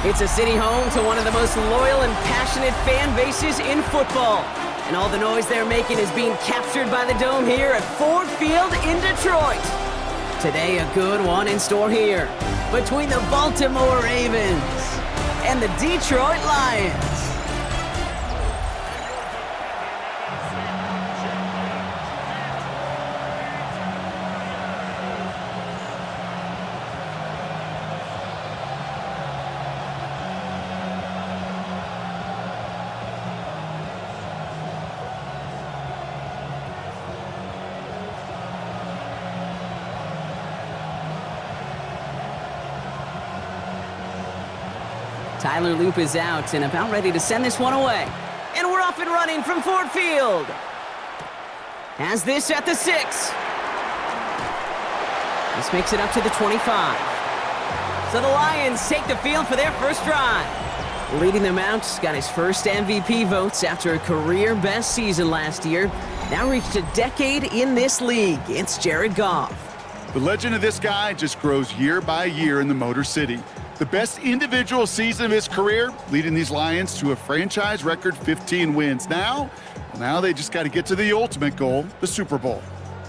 It's a city home to one of the most loyal and passionate fan bases in football. And all the noise they're making is being captured by the Dome here at Ford Field in Detroit. Today, a good one in store here between the Baltimore Ravens and the Detroit Lions. Tyler Loop is out and about ready to send this one away. And we're off and running from Ford Field. Has this at the 6. This makes it up to the 25. So the Lions take the field for their first drive. Leading them out, got his first MVP votes after a career-best season last year. Now reached a decade in this league. It's Jared Goff. The legend of this guy just grows year by year in the Motor City. The best individual season of his career, leading these Lions to a franchise record 15 wins. Now they just got to get to the ultimate goal, the Super Bowl.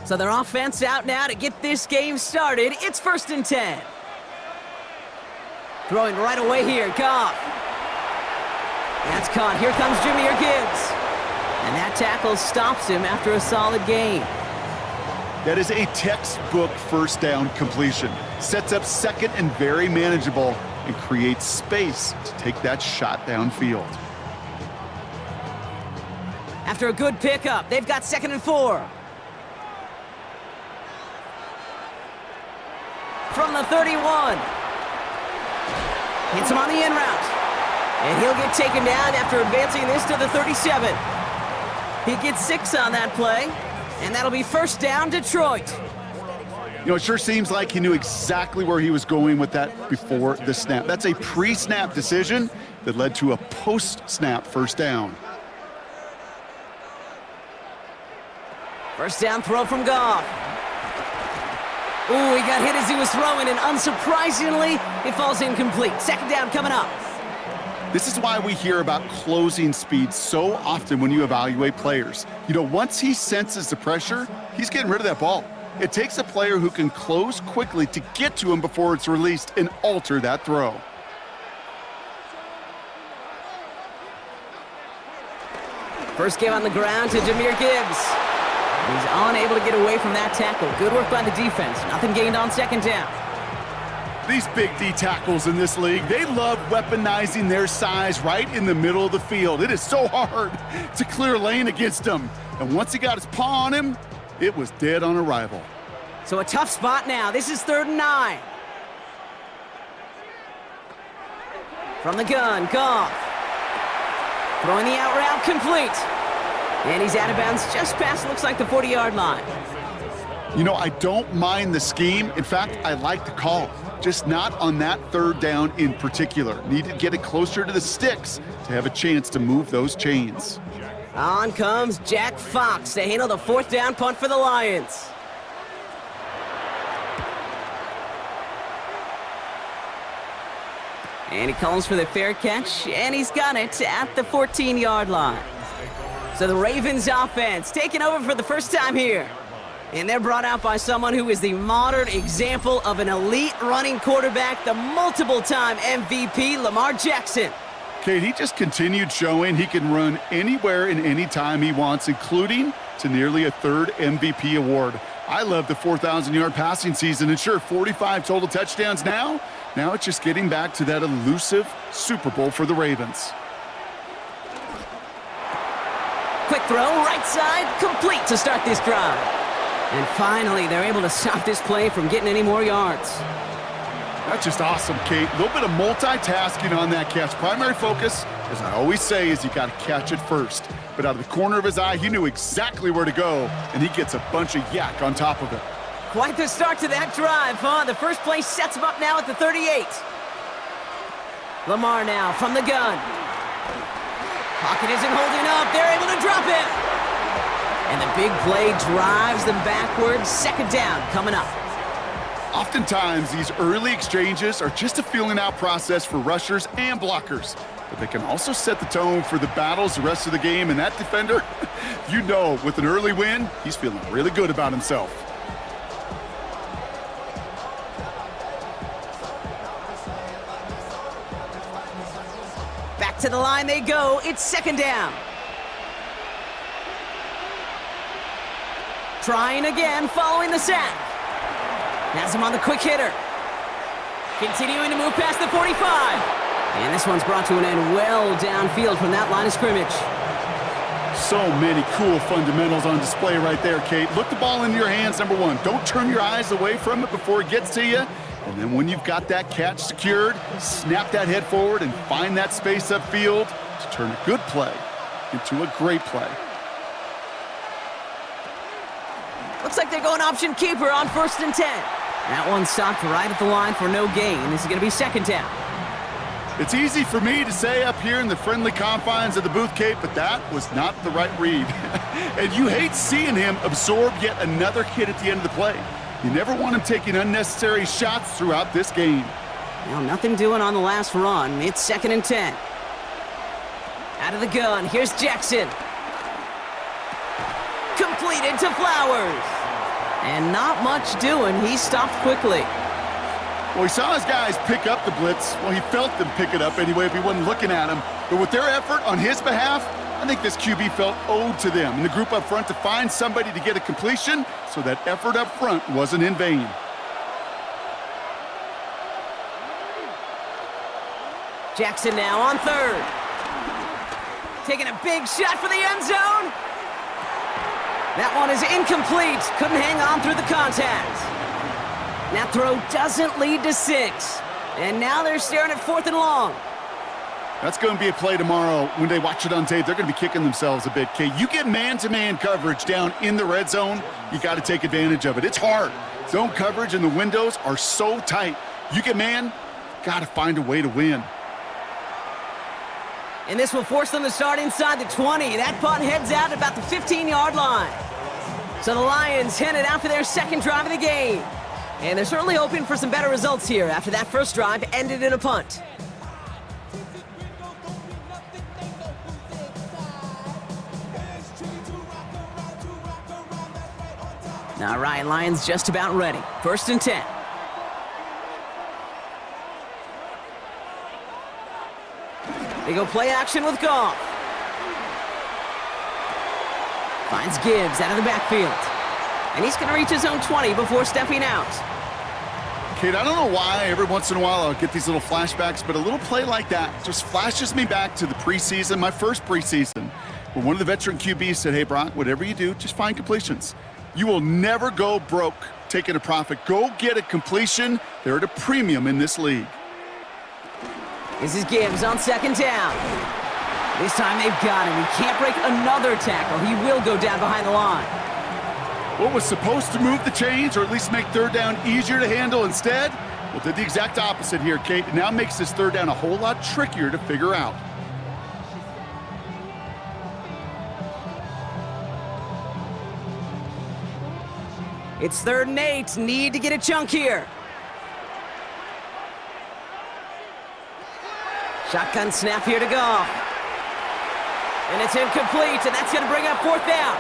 So their offense out now to get this game started. It's 1st and 10. Throwing right away here, Goff. That's caught. Here comes Jahmyr Gibbs. And that tackle stops him after a solid gain. That is a textbook first down completion. Sets up second and very manageable and creates space to take that shot downfield. After a good pickup, they've got 2nd and 4. From the 31. Hits him on the in route. And he'll get taken down after advancing this to the 37. He gets 6 on that play. And that'll be 1st down, Detroit. You know, it sure seems like he knew exactly where he was going with that before the snap. That's a pre-snap decision that led to a post-snap 1st down. 1st down throw from Goff. Ooh, he got hit as he was throwing, and unsurprisingly, it falls incomplete. 2nd down coming up. This is why we hear about closing speed so often when you evaluate players. You know, once he senses the pressure, he's getting rid of that ball. It takes a player who can close quickly to get to him before it's released and alter that throw. First game on the ground to Jahmyr Gibbs. He's unable to get away from that tackle. Good work by the defense. Nothing gained on 2nd down. These big D tackles in this league, they love weaponizing their size right in the middle of the field. It is so hard to clear lane against them. And once he got his paw on him, it was dead on arrival. So a tough spot now. This is 3rd and 9. From the gun, Goff. Throwing the out route complete. And he's out of bounds just past, looks like, the 40-yard line. You know, I don't mind the scheme. In fact, I like the call. Just not on that 3rd down in particular. Need to get it closer to the sticks to have a chance to move those chains. On comes Jack Fox to handle the 4th down punt for the Lions. And he calls for the fair catch, and he's got it at the 14-yard line. So the Ravens offense taking over for the first time here. And they're brought out by someone who is the modern example of an elite running quarterback, the multiple-time MVP, Lamar Jackson. Kate, he just continued showing he can run anywhere and anytime he wants, including to nearly a 3rd MVP award. I love the 4,000-yard passing season, and sure, 45 total touchdowns now. Now it's just getting back to that elusive Super Bowl for the Ravens. Quick throw, right side, complete to start this drive. And finally, they're able to stop this play from getting any more yards. That's just awesome, Kate. A little bit of multitasking on that catch. Primary focus, as I always say, is you got to catch it first. But out of the corner of his eye, he knew exactly where to go, and he gets a bunch of yak on top of it. Quite the start to that drive, huh? The first play sets him up now at the 38. Lamar now from the gun. Pocket isn't holding up. They're able to drop it. And the big play drives them backwards. 2nd down coming up. Oftentimes, these early exchanges are just a feeling-out process for rushers and blockers. But they can also set the tone for the battles the rest of the game. And that defender, you know, with an early win, he's feeling really good about himself. Back to the line they go. It's second down. Trying again, following the sack. Has him on the quick hitter. Continuing to move past the 45. And this one's brought to an end well downfield from that line of scrimmage. So many cool fundamentals on display right there, Kate. Look the ball into your hands, number one. Don't turn your eyes away from it before it gets to you. And then when you've got that catch secured, snap that head forward and find that space upfield to turn a good play into a great play. Looks like they're going option keeper on 1st and 10. That one stopped right at the line for no gain. This is going to be second down. It's easy for me to say up here in the friendly confines of the booth, Kate, but that was not the right read. And you hate seeing him absorb yet another hit at the end of the play. You never want him taking unnecessary shots throughout this game. Well, nothing doing on the last run. It's 2nd and 10. Out of the gun, here's Jackson. Completed to Flowers. And not much doing. He stopped quickly. Well, he saw his guys pick up the blitz. Well, he felt them pick it up anyway if he wasn't looking at him. But with their effort on his behalf, I think this QB felt owed to them and the group up front to find somebody to get a completion, so that effort up front wasn't in vain. Jackson now on 3rd. Taking a big shot for the end zone. That one is incomplete. Couldn't hang on through the contact. That throw doesn't lead to 6. And now they're staring at 4th and long. That's going to be a play tomorrow. When they watch it on tape, they're going to be kicking themselves a bit, Kate. You get man-to-man coverage down in the red zone, you got to take advantage of it. It's hard. Zone coverage and the windows are so tight. You get man, got to find a way to win. And this will force them to start inside the 20. That punt heads out at about the 15-yard line. So the Lions headed out for their second drive of the game. And they're certainly hoping for some better results here after that first drive ended in a punt. All right, Lions just about ready. 1st and 10. They go play action with Goff. Finds Gibbs out of the backfield. And he's going to reach his own 20 before stepping out. Kate, I don't know why every once in a while I'll get these little flashbacks, but a little play like that just flashes me back to the preseason, my first preseason, where one of the veteran QBs said, hey, Brock, whatever you do, just find completions. You will never go broke taking a profit. Go get a completion. They're at a premium in this league. This is Gibbs on 2nd down. This time they've got him. He can't break another tackle. He will go down behind the line. What was supposed to move the chains, or at least make 3rd down easier to handle instead, well, did the exact opposite here, Kate. It now makes this 3rd down a whole lot trickier to figure out. It's 3rd and 8. Need to get a chunk here. Shotgun snap here to Goff. And it's incomplete, and that's going to bring up 4th down.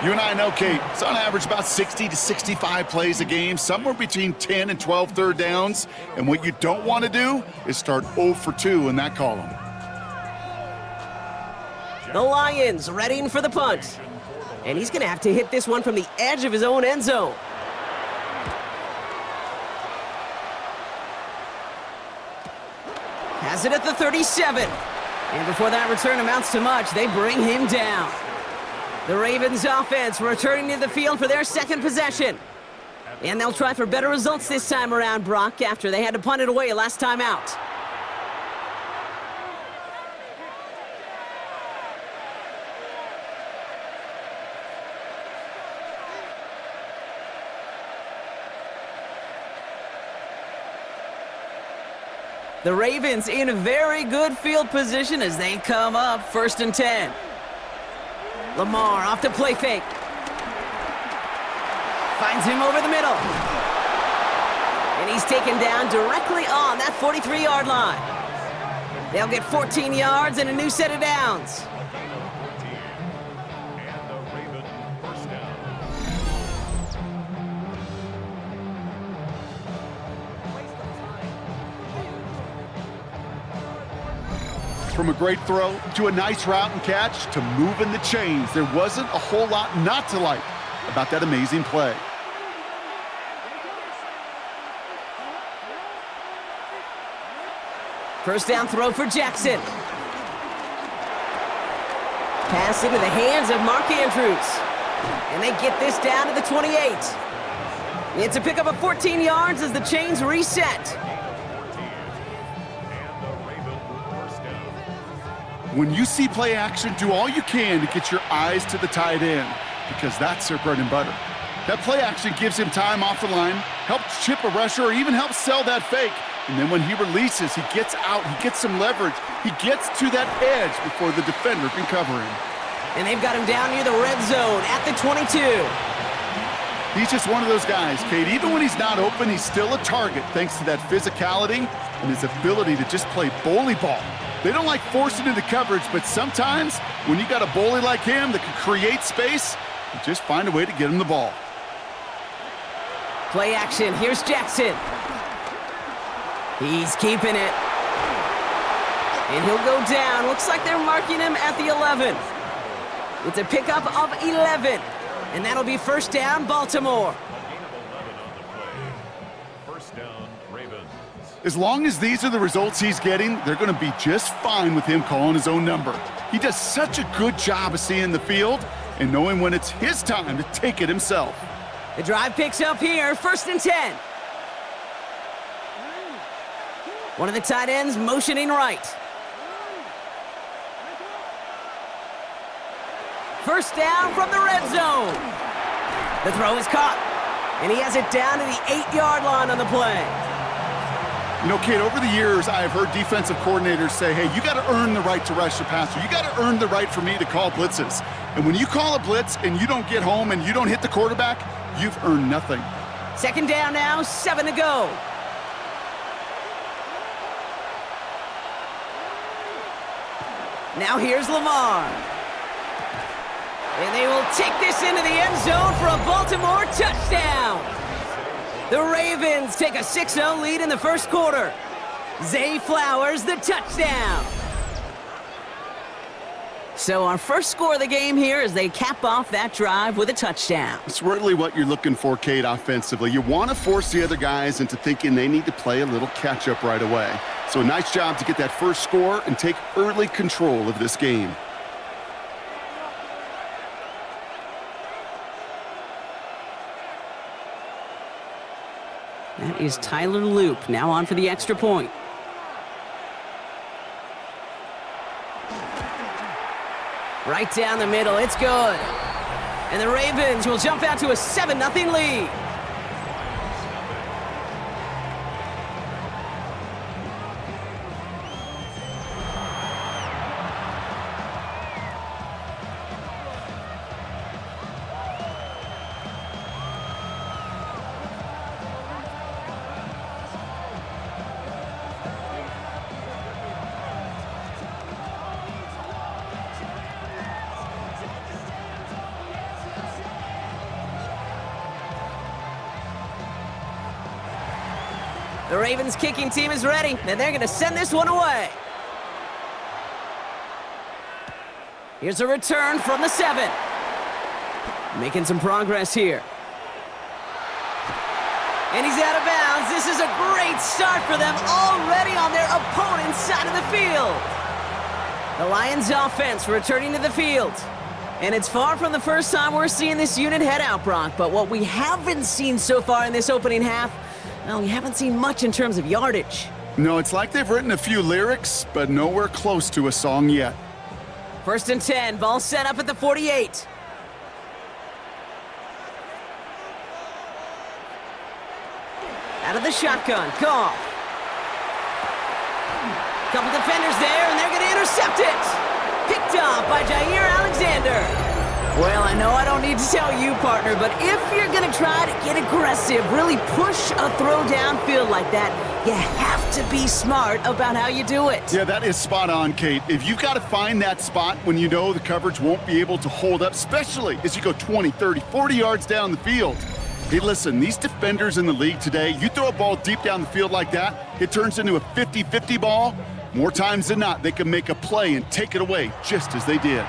You and I know, Kate, it's on average about 60 to 65 plays a game, somewhere between 10 and 12 3rd downs. And what you don't want to do is start 0 for 2 in that column. The Lions readying for the punt. And he's going to have to hit this one from the edge of his own end zone. Has it at the 37. And before that return amounts to much, they bring him down. The Ravens offense returning to the field for their second possession. And they'll try for better results this time around, Brock, after they had to punt it away last time out. The Ravens in a very good field position as they come up 1st and 10. Lamar off the play fake. Finds him over the middle. And he's taken down directly on that 43-yard line. They'll get 14 yards and a new set of downs. From a great throw to a nice route and catch to moving the chains, there wasn't a whole lot not to like about that amazing play. First down throw for Jackson. Pass into the hands of Mark Andrews. And they get this down to the 28. It's a pickup of 14 yards as the chains reset. When you see play action, do all you can to get your eyes to the tight end, because that's their bread and butter. That play action gives him time off the line, helps chip a rusher, or even helps sell that fake. And then when he releases, he gets out, he gets some leverage. He gets to that edge before the defender can cover him. And they've got him down near the red zone at the 22. He's just one of those guys, Kate. Even when he's not open, he's still a target thanks to that physicality and his ability to just play bully ball. They don't like forcing into coverage, but sometimes when you got a bully like him that can create space, you just find a way to get him the ball. Play action. Here's Jackson. He's keeping it. And he'll go down. Looks like they're marking him at the 11. It's a pickup of 11. And that'll be first down, Baltimore. First down, Ravens. As long as these are the results he's getting, they're going to be just fine with him calling his own number. He does such a good job of seeing the field and knowing when it's his time to take it himself. The drive picks up here, first and 10. One of the tight ends motioning right. First down from the red zone. The throw is caught, and he has it down to the 8-yard line on the play. You know, Kate, over the years, I have heard defensive coordinators say, hey, you got to earn the right to rush the passer. You got to earn the right for me to call blitzes. And when you call a blitz and you don't get home and you don't hit the quarterback, you've earned nothing. Second down now, 7 to go. Now here's Lamar. And they will take this into the end zone for a Baltimore touchdown. The Ravens take a 6-0 lead in the first quarter. Zay Flowers, the touchdown. So our first score of the game here as they cap off that drive with a touchdown. It's really what you're looking for, Kate, offensively. You want to force the other guys into thinking they need to play a little catch-up right away. So a nice job to get that first score and take early control of this game. That is Tyler Loop, now on for the extra point. Right down the middle, it's good. And the Ravens will jump out to a 7-0 lead. The Ravens kicking team is ready, and they're going to send this one away. Here's a return from the 7. Making some progress here. And he's out of bounds. This is a great start for them already on their opponent's side of the field. The Lions offense returning to the field. And it's far from the first time we're seeing this unit head out, Brock, but what we haven't seen so far in this opening half, well, we haven't seen much in terms of yardage. No, it's like they've written a few lyrics, but nowhere close to a song yet. First and 10, ball set up at the 48. Out of the shotgun, Goff. Couple defenders there, and they're going to intercept it. Picked off by Jair Alexander. Well, I know I don't need to tell you, partner, but if you're going to try to get aggressive, really push a throw downfield like that, you have to be smart about how you do it. Yeah, that is spot on, Kate. If you've got to find that spot when you know the coverage won't be able to hold up, especially as you go 20, 30, 40 yards down the field. Hey, listen, these defenders in the league today, you throw a ball deep down the field like that, it turns into a 50-50 ball. More times than not, they can make a play and take it away, just as they did.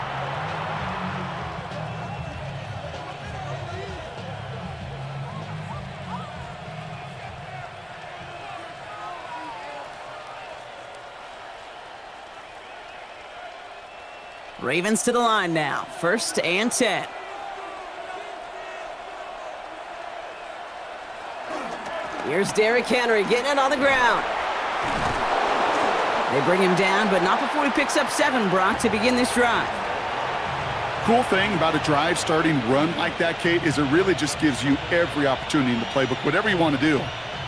Ravens to the line now. 1st and 10. Here's Derrick Henry getting it on the ground. They bring him down, but not before he picks up 7, Brock, to begin this drive. Cool thing about a drive starting run like that, Kate, is it really just gives you every opportunity in the playbook, whatever you want to do.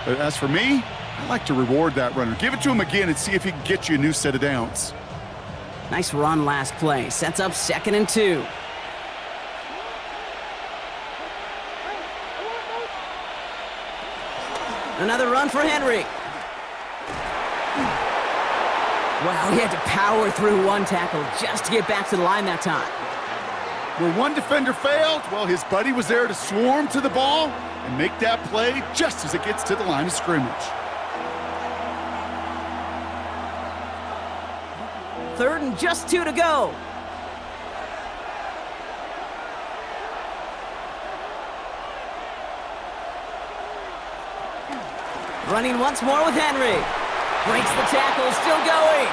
But as for me, I like to reward that runner. Give it to him again and see if he can get you a new set of downs. Nice run last play. Sets up 2nd and 2. Another run for Henry. Wow, he had to power through 1 tackle just to get back to the line that time. Where one defender failed, well, his buddy was there to swarm to the ball and make that play just as it gets to the line of scrimmage. 3rd and just 2 to go. Running once more with Henry. Breaks the tackle, still going.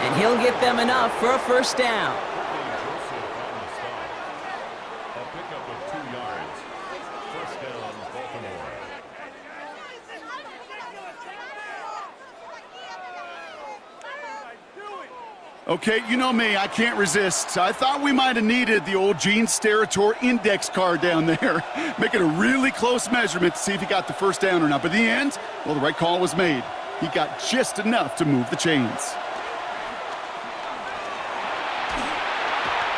And he'll get them enough for a 1st down. A pickup of 2 yards. 1st down, Baltimore. Okay, you know me, I can't resist. I thought we might have needed the old Gene Steratore index card down there. Making a really close measurement to see if he got the 1st down or not. But in the end, well, the right call was made. He got just enough to move the chains.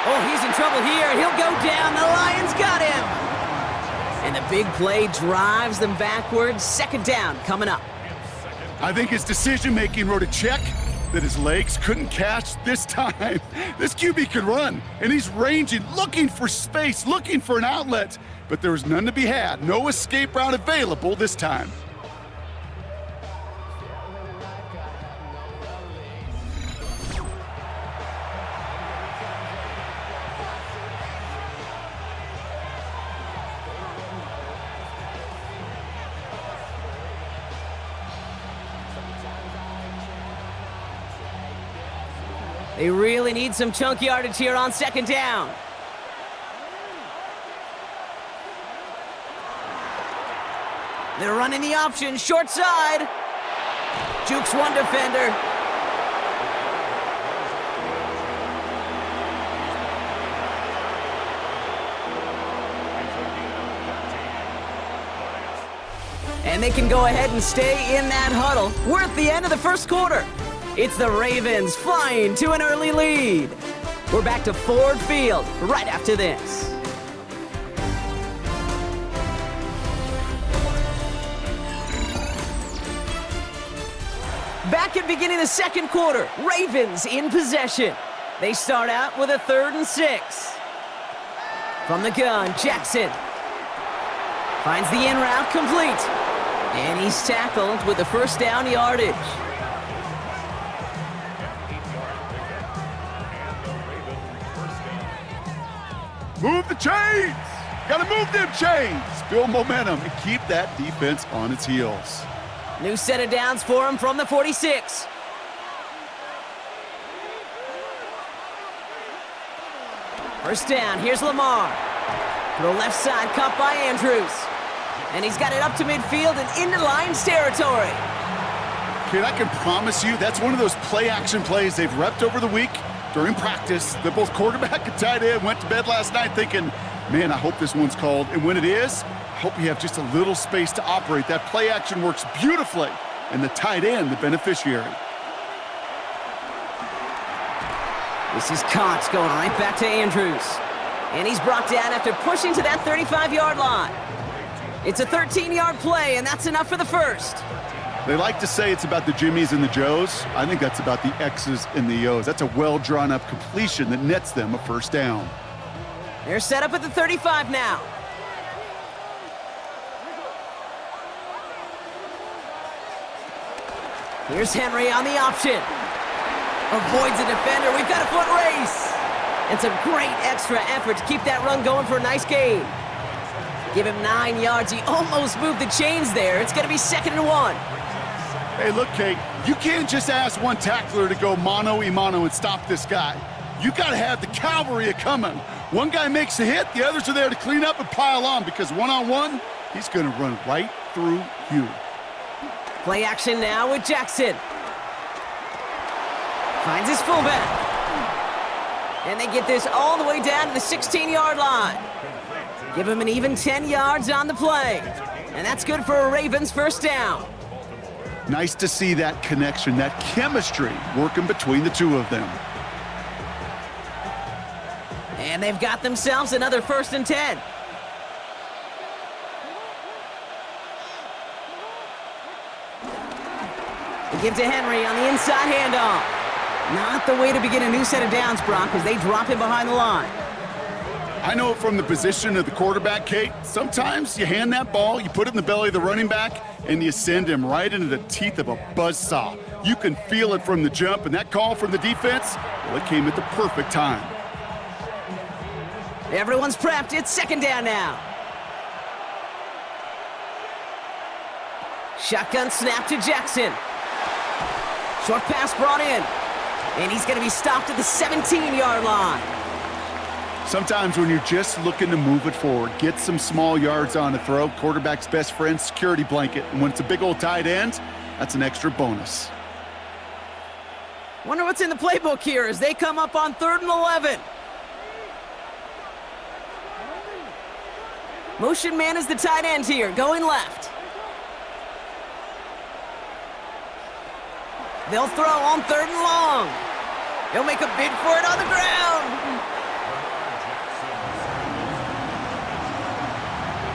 Oh, he's in trouble here. He'll go down. The Lions got him. And the big play drives them backwards. 2nd down coming up. I think his decision-making wrote a check that his legs couldn't catch this time. This QB can run, and he's ranging, looking for space, looking for an outlet. But there was none to be had. No escape route available this time. They really need some chunk yardage here on 2nd down. They're running the option, short side. Jukes 1 defender. And they can go ahead and stay in that huddle. We're at the end of the 1st quarter. It's the Ravens flying to an early lead. We're back to Ford Field right after this. Back at beginning of the 2nd quarter, Ravens in possession. They start out with a 3rd and 6. From the gun, Jackson finds the in route complete. And he's tackled with the 1st down yardage. Move the chains! Gotta move them chains! Build momentum and keep that defense on its heels. New set of downs for him from the 46. First down, here's Lamar. To the left side, caught by Andrews. And he's got it up to midfield and into Lions territory. Kid, I can promise you that's one of those play-action plays they've repped over the week during practice that both quarterback and tight end went to bed last night thinking, man, I hope this one's called. And when it is, I hope you have just a little space to operate. That play-action works beautifully, and the tight end, the beneficiary. This is Cox going right back to Andrews. And he's brought down after pushing to that 35-yard line. It's a 13-yard play, and that's enough for the first. They like to say it's about the Jimmies and the Joes. I think that's about the X's and the O's. That's a well-drawn-up completion that nets them a first down. They're set up at the 35 now. Here's Henry on the option. Avoids a defender. We've got a foot race. And some great extra effort to keep that run going for a nice gain. Give him 9 yards. He almost moved the chains there. It's going to be 2nd and 1. Hey, look, Kate, you can't just ask one tackler to go mano-a-mano and stop this guy. You got to have the cavalry coming. One guy makes a hit, the others are there to clean up and pile on, because one-on-one, he's going to run right through you. Play action now with Jackson. Finds his fullback. And they get this all the way down to the 16-yard line. Give him an even 10 yards on the play. And that's good for a Ravens first down. Nice to see that connection, that chemistry working between the two of them. And they've got themselves another 1st and 10. They give to Henry on the inside handoff. Not the way to begin a new set of downs, Brock, as they drop him behind the line. I know it from the position of the quarterback, Kate. Sometimes you hand that ball, you put it in the belly of the running back, and you send him right into the teeth of a buzzsaw. You can feel it from the jump, and that call from the defense, well, it came at the perfect time. Everyone's prepped. It's 2nd down now. Shotgun snap to Jackson. Short pass brought in. And he's going to be stopped at the 17-yard line. Sometimes when you're just looking to move it forward, get some small yards on a throw, quarterback's best friend, security blanket. And when it's a big old tight end, that's an extra bonus. Wonder what's in the playbook here as they come up on 3rd and 11. Motion man is the tight end here, going left. They'll throw on 3rd and long. He'll make a bid for it on the ground.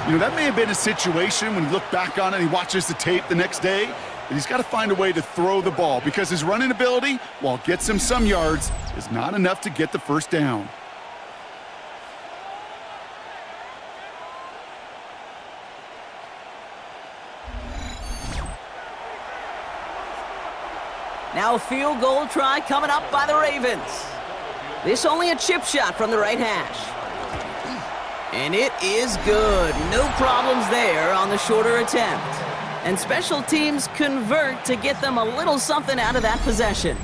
You know, that may have been a situation when you look back on it and he watches the tape the next day, that he's got to find a way to throw the ball because his running ability, while it gets him some yards, is not enough to get the first down. Now a field goal try coming up by the Ravens. This only a chip shot from the right hash. And it is good. No problems there on the shorter attempt. And special teams convert to get them a little something out of that possession.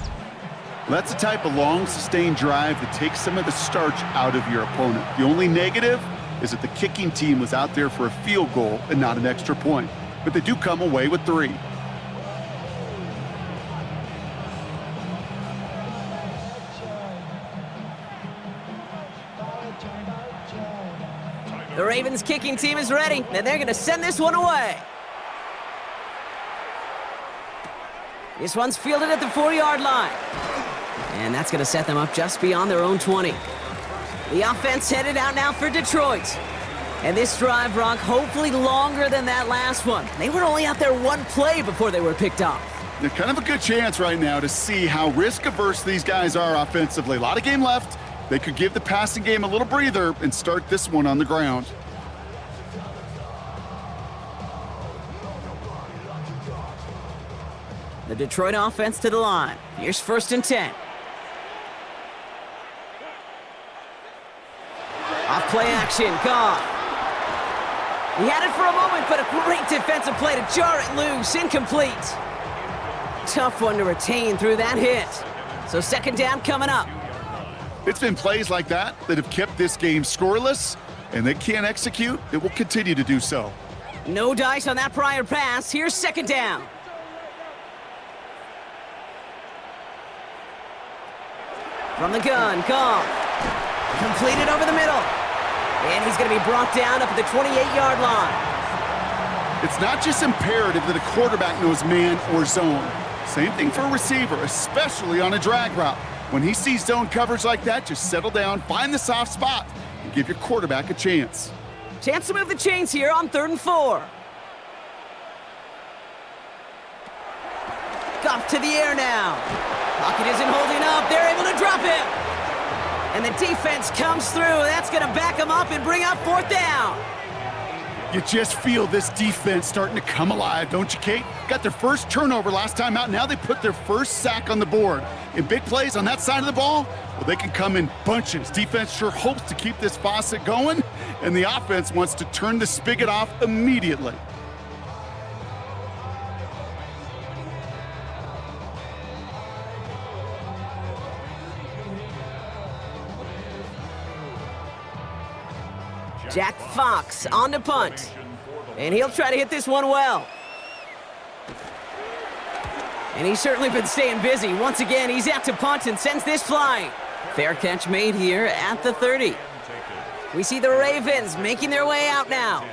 That's the type of long, sustained drive that takes some of the starch out of your opponent. The only negative is that the kicking team was out there for a field goal and not an extra point. But they do come away with 3. The Ravens kicking team is ready, and they're going to send this one away. This one's fielded at the 4-yard line. And that's going to set them up just beyond their own 20. The offense headed out now for Detroit. And this drive, Brock, hopefully longer than that last one. They were only out there 1 play before they were picked off. They're kind of a good chance right now to see how risk-averse these guys are offensively. A lot of game left. They could give the passing game a little breather and start this one on the ground. The Detroit offense to the line. Here's 1st and 10. Off play action, Goff. He had it for a moment, but a great defensive play to jar it loose, incomplete. Tough one to retain through that hit. So 2nd down coming up. It's been plays like that that have kept this game scoreless, and they can't execute. It will continue to do so. No dice on that prior pass. Here's 2nd down. From the gun, Goff. Completed over the middle. And he's going to be brought down up at the 28-yard line. It's not just imperative that a quarterback knows man or zone. Same thing for a receiver, especially on a drag route. When he sees zone coverage like that, just settle down, find the soft spot. and give your quarterback a chance. Chance to move the chains here on 3rd and 4. Goff to the air now. Pocket isn't holding up. They're able to drop him. And the defense comes through. That's going to back him up and bring up 4th down. You just feel this defense starting to come alive, don't you, Kate? Got their first turnover last time out. Now they put their first sack on the board. In big plays on that side of the ball, well, they can come in bunches. Defense sure hopes to keep this faucet going, and the offense wants to turn the spigot off immediately. Jack Fox on to punt. And he'll try to hit this one well. And he's certainly been staying busy. Once again, he's out to punt and sends this flying. Fair catch made here at the 30. We see the Ravens making their way out now.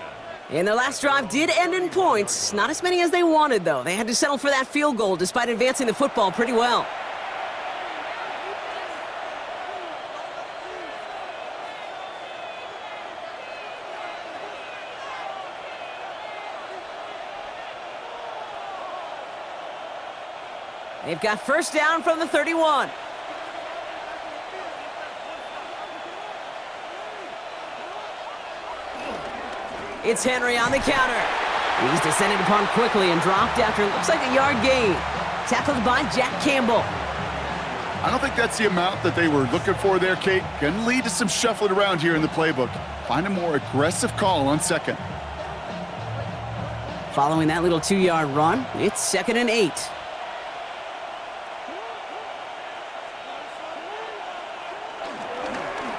And their last drive did end in points. Not as many as they wanted, though. They had to settle for that field goal despite advancing the football pretty well. They've got first down from the 31. It's Henry on the counter. He's descended upon quickly and dropped after it looks like a yard gain. Tackled by Jack Campbell. I don't think that's the amount that they were looking for there, Kate. Gonna lead to some shuffling around here in the playbook. Find a more aggressive call on 2nd. Following that little 2-yard run, it's 2nd and 8.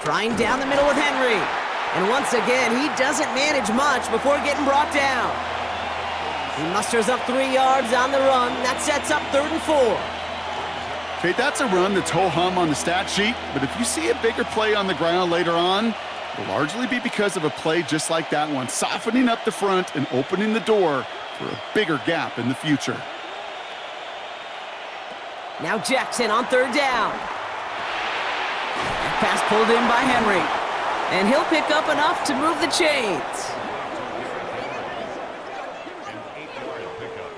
Trying down the middle with Henry. And once again, he doesn't manage much before getting brought down. He musters up 3 yards on the run. That sets up 3rd and 4. Kate, that's a run that's ho-hum on the stat sheet, but if you see a bigger play on the ground later on, it'll largely be because of a play just like that one, softening up the front and opening the door for a bigger gap in the future. Now Jackson on 3rd down. Pass pulled in by Henry. And he'll pick up enough to move the chains. An 8-yard pickup.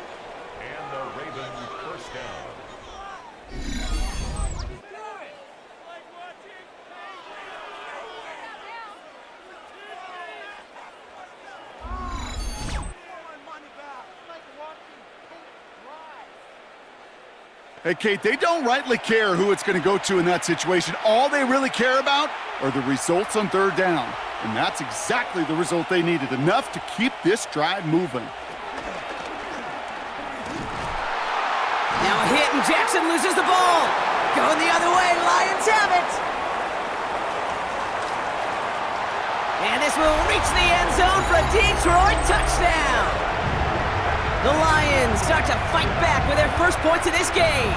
And the Ravens first down. Hey, Kate, they don't rightly care who it's going to go to in that situation. All they really care about are the results on 3rd down. And that's exactly the result they needed, enough to keep this drive moving. Now a hit, and Jackson loses the ball. Going the other way, Lions have it. And this will reach the end zone for a Detroit touchdown. The Lions start to fight back with their first points of this game.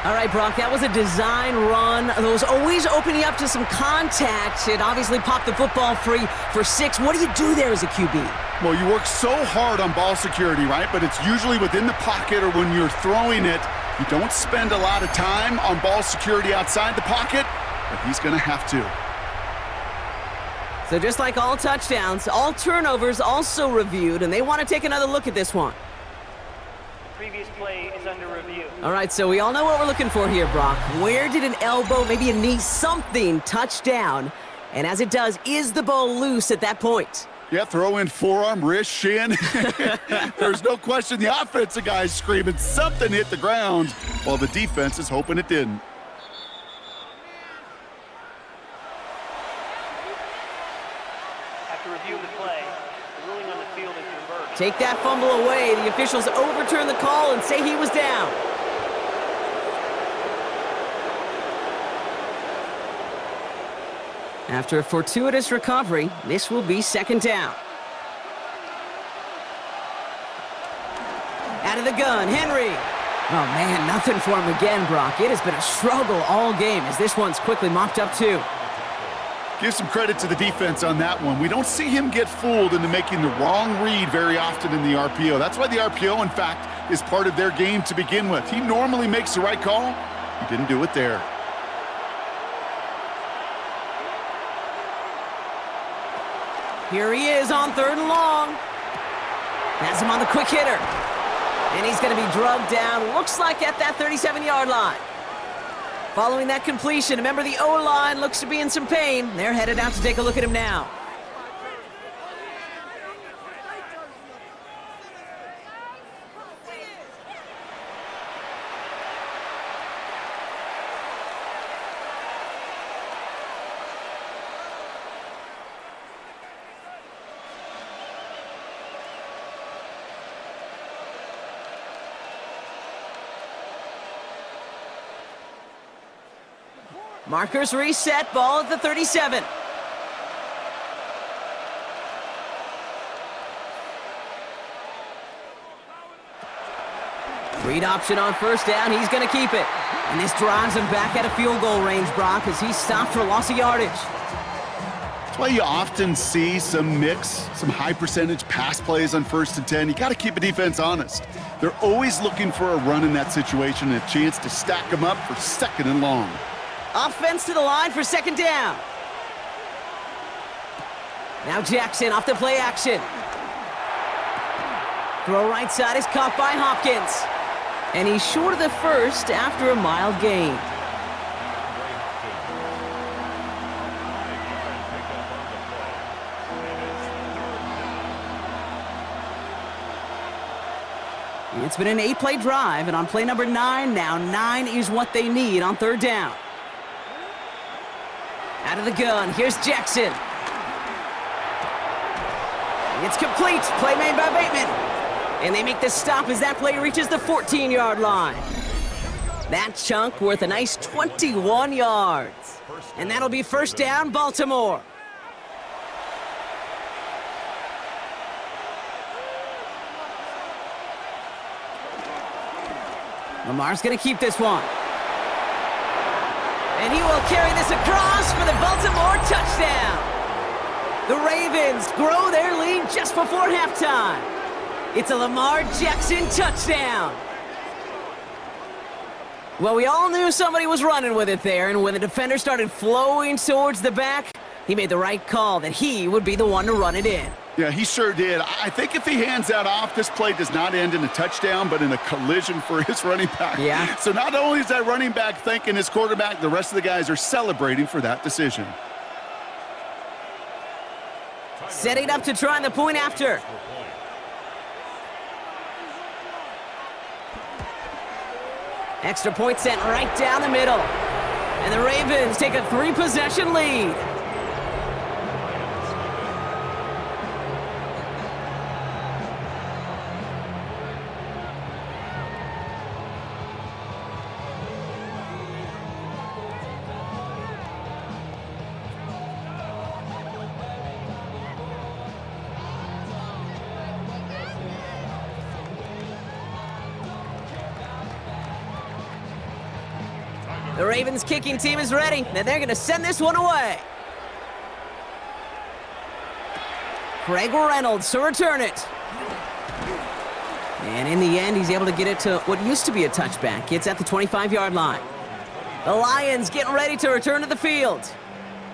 All right, Brock, that was a design run. Those always opening up to some contact. It obviously popped the football free for 6. What do you do there as a QB? Well, you work so hard on ball security, right? But it's usually within the pocket or when you're throwing it. You don't spend a lot of time on ball security outside the pocket, but he's going to have to. So just like all touchdowns, all turnovers also reviewed, and they want to take another look at this one. Previous play is under review. All right, so we all know what we're looking for here, Brock. Where did an elbow, maybe a knee, something touch down? And as it does, is the ball loose at that point? Yeah, throw in forearm, wrist, shin. There's no question the offensive guy's screaming something hit the ground while the defense is hoping it didn't. After reviewing the play, the ruling on the field is reversed. Take that fumble away. The officials overturn the call and say he was down. After a fortuitous recovery, this will be 2nd down. Out of the gun, Henry. Oh, man, nothing for him again, Brock. It has been a struggle all game as this one's quickly mopped up, too. Give some credit to the defense on that one. We don't see him get fooled into making the wrong read very often in the RPO. That's why the RPO, in fact, is part of their game to begin with. He normally makes the right call. He didn't do it there. Here he is on 3rd and long. Has him on the quick hitter. And he's going to be drugged down, looks like at that 37-yard line. Following that completion, a member of the O-line looks to be in some pain. They're headed out to take a look at him now. Markers reset, ball at the 37. Read option on 1st down, he's going to keep it. And this drives him back at a field goal range, Brock, as he's stopped for loss of yardage. That's why you often see some high percentage pass plays on 1st and 10. You got to keep a defense honest. They're always looking for a run in that situation and a chance to stack them up for 2nd and long. Offense to the line for 2nd down. Now Jackson off the play action. Throw right side is caught by Hopkins. And he's short of the 1st after a mild gain. It's been an 8-play drive, and on play number 9, now 9 is what they need on 3rd down. Out of the gun, here's Jackson. It's complete, play made by Bateman. And they make the stop as that play reaches the 14-yard line. That chunk worth a nice 21 yards. And that'll be 1st down, Baltimore. Lamar's gonna keep this one. And he will carry this across for the Baltimore touchdown. The Ravens grow their lead just before halftime. It's a Lamar Jackson touchdown. Well, we all knew somebody was running with it there, and when the defender started flowing towards the back, he made the right call that he would be the one to run it in. Yeah, he sure did. I think if he hands that off, this play does not end in a touchdown, but in a collision for his running back. Yeah. So not only is that running back thanking his quarterback, the rest of the guys are celebrating for that decision. Setting up to try the point after. Extra point sent right down the middle. And the Ravens take a 3-possession lead. The Ravens kicking team is ready, and they're going to send this one away. Craig Reynolds to return it. And in the end, he's able to get it to what used to be a touchback. It's at the 25-yard line. The Lions getting ready to return to the field.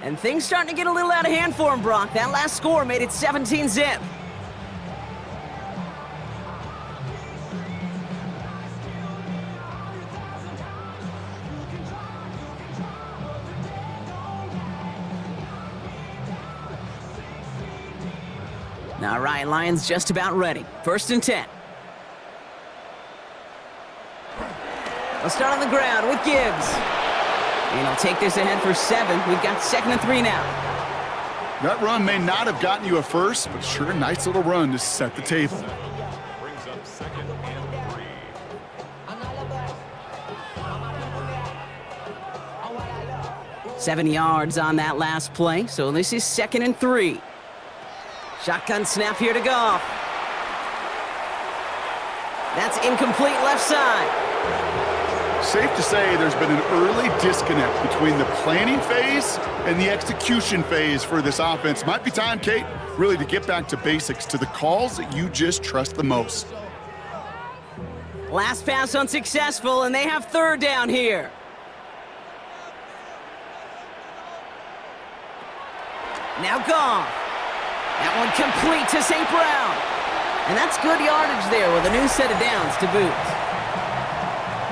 And things starting to get a little out of hand for him, Brock. That last score made it 17-zip. All right, Lions just about ready. 1st and 10. We'll start on the ground with Gibbs. And he'll take this ahead for 7. We've got 2nd and 3 now. That run may not have gotten you a first, but sure a nice little run to set the table. Brings up 2nd and 3. 7 yards on that last play, so this is 2nd and 3. Shotgun snap here to Goff. That's incomplete left side. Safe to say there's been an early disconnect between the planning phase and the execution phase for this offense. Might be time, Kate, really to get back to basics, to the calls that you just trust the most. Last pass unsuccessful, and they have 3rd down here. Now Goff. That one complete to St. Brown. And that's good yardage there with a new set of downs to boot.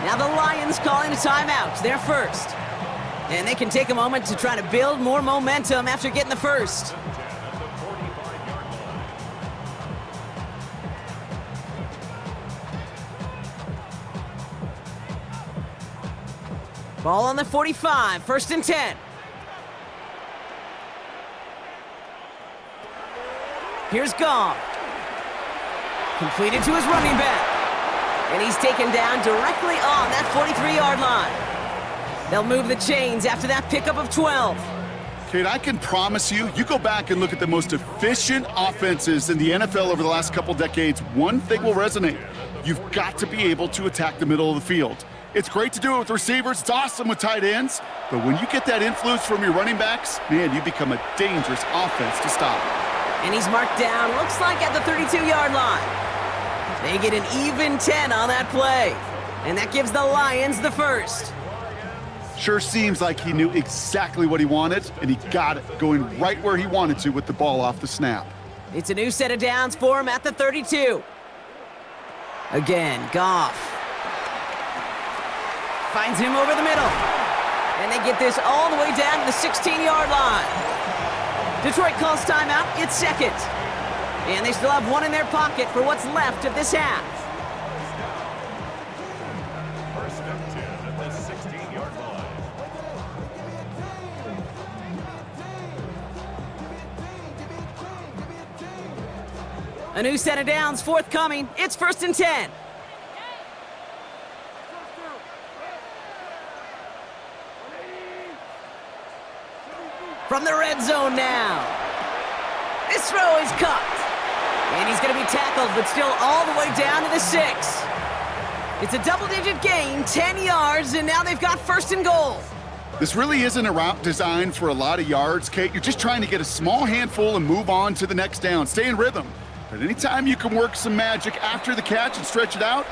Now the Lions calling a timeout, their first. And they can take a moment to try to build more momentum after getting the first. Ball on the 45, first and 10. Here's Goff. Completed to his running back. And he's taken down directly on that 43-yard line. They'll move the chains after that pickup of 12. Kate, I can promise you, you go back and look at the most efficient offenses in the NFL over the last couple decades, one thing will resonate. You've got to be able to attack the middle of the field. It's great to do it with receivers. It's awesome with tight ends. But when you get that influence from your running backs, man, you become a dangerous offense to stop. And he's marked down, looks like at the 32-yard line. They get an even 10 on that play. And that gives the Lions the first. Sure seems like he knew exactly what he wanted, and he got it, going right where he wanted to with the ball off the snap. It's a new set of downs for him at the 32. Again, Goff. Finds him over the middle. And they get this all the way down to the 16-yard line. Detroit calls timeout. It's second. And they still have one in their pocket for what's left of this half. First and 10 at the 16-yard line. A new set of downs forthcoming. It's first and 10. From the red zone now. This throw is caught. And he's going to be tackled, but still all the way down to the 6. It's a double-digit gain, 10 yards, and now they've got first and goal. This really isn't a route designed for a lot of yards, Kate. You're just trying to get a small handful and move on to the next down. Stay in rhythm. But anytime you can work some magic after the catch and stretch it out,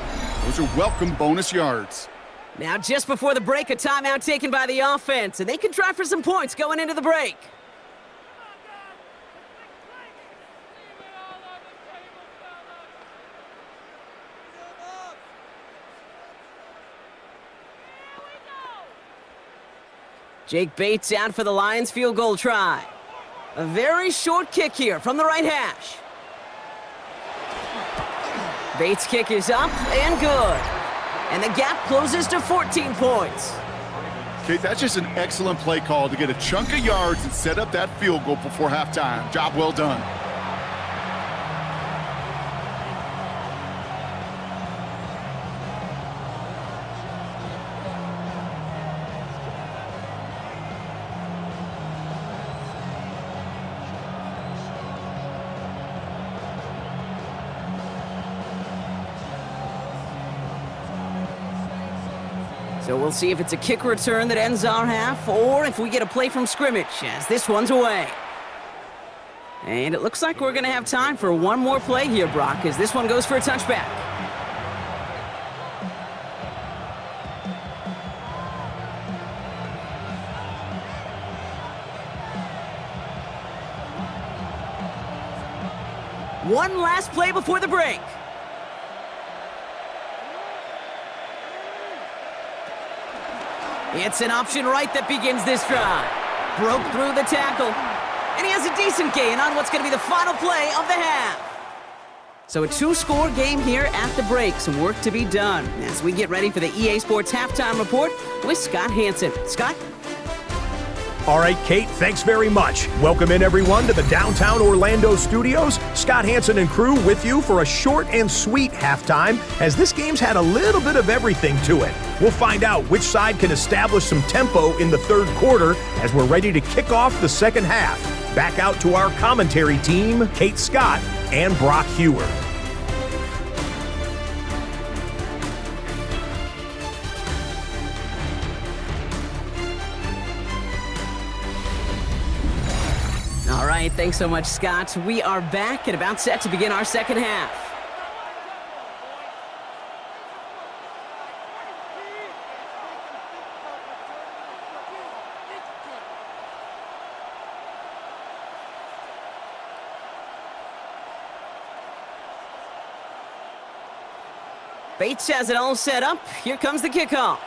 those are welcome bonus yards. Now, just before the break, a timeout taken by the offense, and they can try for some points going into the break. Jake Bates out for the Lions field goal try. A very short kick here from the right hash. Bates' kick is up and good. And the gap closes to 14 points. Kate, that's just an excellent play call to get a chunk of yards and set up that field goal before halftime. Job well done. So we'll see if it's a kick return that ends our half, or if we get a play from scrimmage, as this one's away. And it looks like we're going to have time for one more play here, Brock, as this one goes for a touchback. One last play before the break. It's an option right that begins this drive. Broke through the tackle. And he has a decent gain on what's going to be the final play of the half. So a two-score game here at the break. Some work to be done as we get ready for the EA Sports Halftime Report with Scott Hanson. Scott? All right, Kate, thanks very much. Welcome in, everyone, to the downtown Orlando studios. Scott Hanson and crew with you for a short and sweet halftime, as this game's had a little bit of everything to it. We'll find out which side can establish some tempo in the third quarter as we're ready to kick off the second half. Back out to our commentary team, Kate Scott and Brock Hewer. All right, thanks so much, Scott. We are back and about set to begin our second half. Bates has it all set up. Here comes the kickoff.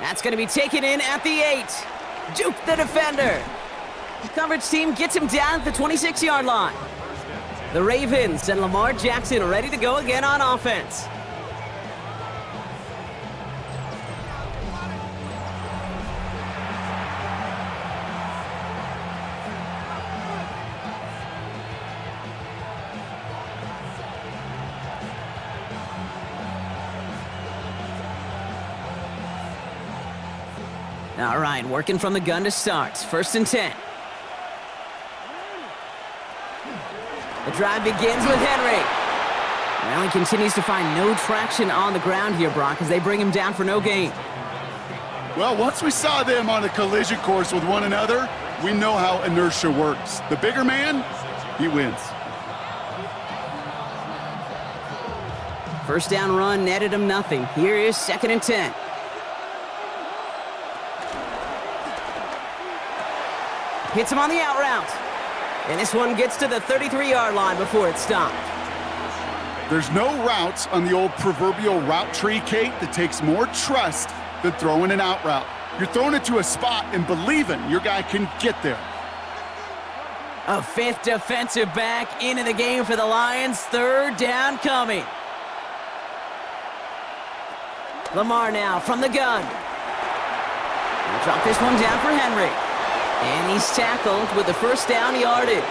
That's going to be taken in at the 8. Duke the defender. The coverage team gets him down at the 26-yard line. The Ravens and Lamar Jackson ready to go again on offense. All right, working from the gun to start. 1st and 10. The drive begins with Henry. Well, he continues to find no traction on the ground here, Brock, as they bring him down for no gain. Well, once we saw them on a collision course with one another, we know how inertia works. The bigger man, he wins. First down run netted him nothing. Here is 2nd and 10. Hits him on the out route. And this one gets to the 33-yard line before it's stopped. There's no routes on the old proverbial route tree, Kate, that takes more trust than throwing an out route. You're throwing it to a spot and believing your guy can get there. A 5th defensive back into the game for the Lions. 3rd down coming. Lamar now from the gun. He'll drop this one down for Henry. And he's tackled with the 1st down yardage.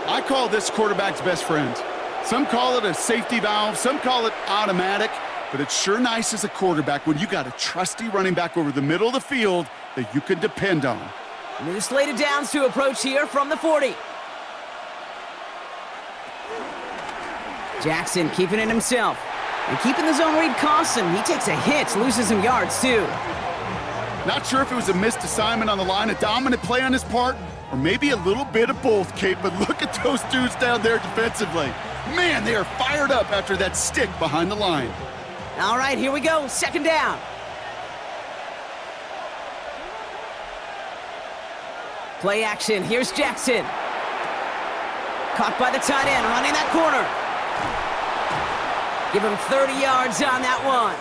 I call this quarterback's best friend. Some call it a safety valve, some call it automatic, but it's sure nice as a quarterback when you got a trusty running back over the middle of the field that you can depend on. New slated downs to approach here from the 40. Jackson keeping it himself. And keeping the zone read costs him. He takes a hit, loses some yards too. Not sure if it was a missed assignment on the line, a dominant play on his part, or maybe a little bit of both, Kate, but look at those dudes down there defensively. Man, they are fired up after that stick behind the line. All right, here we go. 2nd down. Play action. Here's Jackson. Caught by the tight end, running that corner. Give him 30 yards on that one.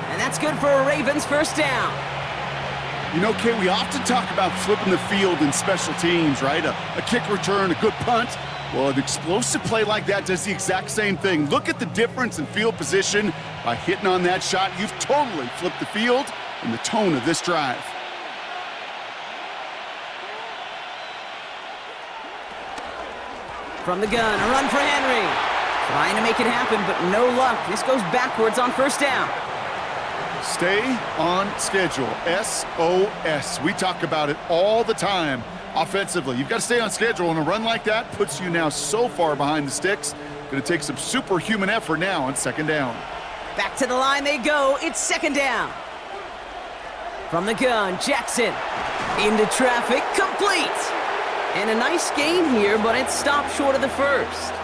And that's good for a Ravens 1st down. You know, Kate, we often talk about flipping the field in special teams, right? A kick return, a good punt. Well, an explosive play like that does the exact same thing. Look at the difference in field position. By hitting on that shot, you've totally flipped the field and the tone of this drive. From the gun, a run for Henry. Trying to make it happen, but no luck. This goes backwards on 1st down. Stay on schedule. SOS. We talk about it all the time offensively. You've got to stay on schedule, and a run like that puts you now so far behind the sticks. Going to take some superhuman effort now on 2nd down. Back to the line they go. It's 2nd down. From the gun, Jackson. Into traffic, complete. And a nice gain here, but it stopped short of the 1st.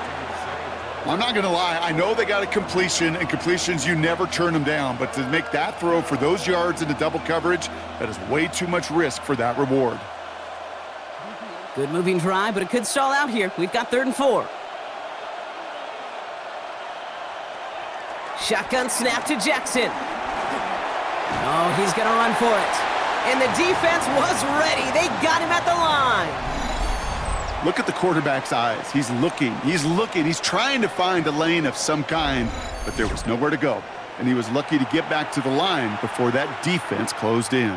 I'm not going to lie. I know they got a completion, and completions, you never turn them down. But to make that throw for those yards into double coverage, that is way too much risk for that reward. Good moving drive, but it could stall out here. We've got 3rd and 4. Shotgun snap to Jackson. Oh, he's going to run for it. And the defense was ready. They got him at the line. Look at the quarterback's eyes. He's looking. He's trying to find a lane of some kind, but there was nowhere to go. And he was lucky to get back to the line before that defense closed in.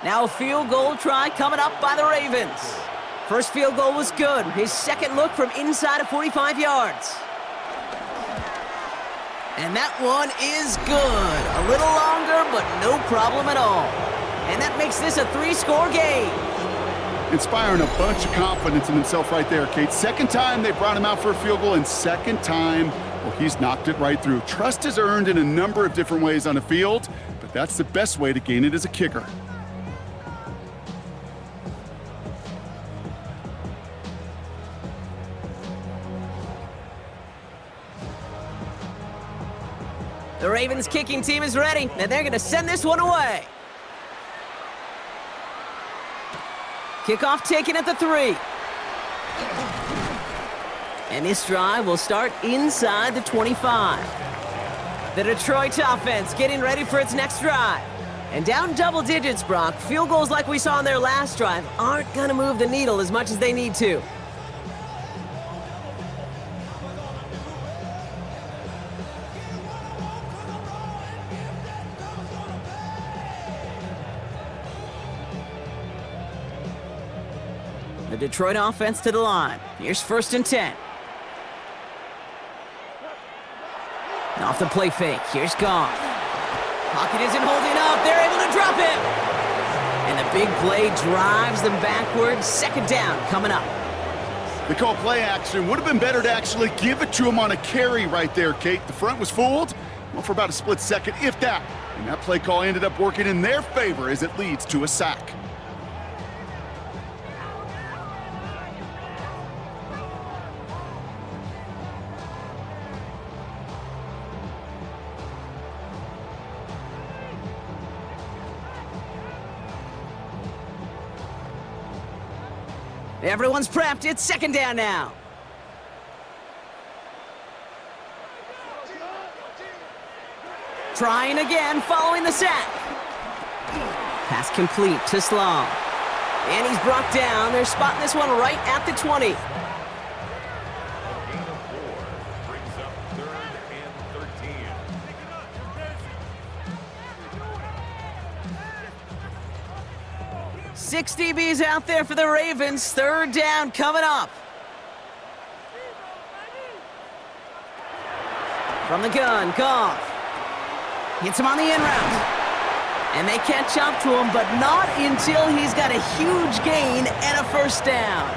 Now a field goal try coming up by the Ravens. First field goal was good. His 2nd look from inside of 45 yards. And that one is good. A little longer, but no problem at all. And that makes this a 3-score game. Inspiring a bunch of confidence in himself right there, Kate. 2nd time they brought him out for a field goal, and 2nd time, well, he's knocked it right through. Trust is earned in a number of different ways on a field, but that's the best way to gain it as a kicker. Ravens kicking team is ready, and they're going to send this one away. Kickoff taken at the 3. And this drive will start inside the 25. The Detroit offense getting ready for its next drive. And down double digits, Brock. Field goals like we saw in their last drive aren't going to move the needle as much as they need to. The Detroit offense to the line. Here's 1st and 10. Off the play fake. Here's Goff. Pocket isn't holding up. They're able to drop him. And the big play drives them backwards. 2nd down coming up. They call play action. Would have been better to actually give it to him on a carry right there, Kate. The front was fooled, well, for about a split second, if that. And that play call ended up working in their favor as it leads to a sack. Everyone's prepped. It's 2nd down now. Trying again, following the sack. Pass complete to Sloan. And he's brought down. They're spotting this one right at the 20. A gain of 4 brings up 3rd and 13. 6 DBs out there for the Ravens. 3rd down coming up. From the gun, Goff. Hits him on the in route. And they catch up to him, but not until he's got a huge gain and a 1st down.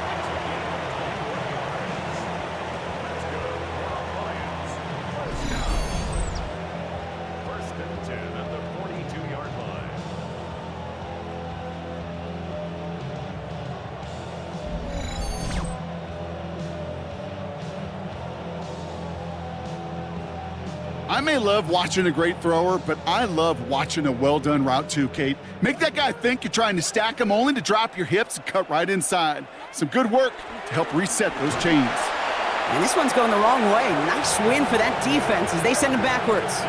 First and 10 at the 42-yard line. I may love watching a great thrower, but I love watching a well-done route too, Kate. Make that guy think you're trying to stack him only to drop your hips and cut right inside. Some good work to help reset those chains. And this one's going the wrong way. Nice win for that defense as they send him backwards.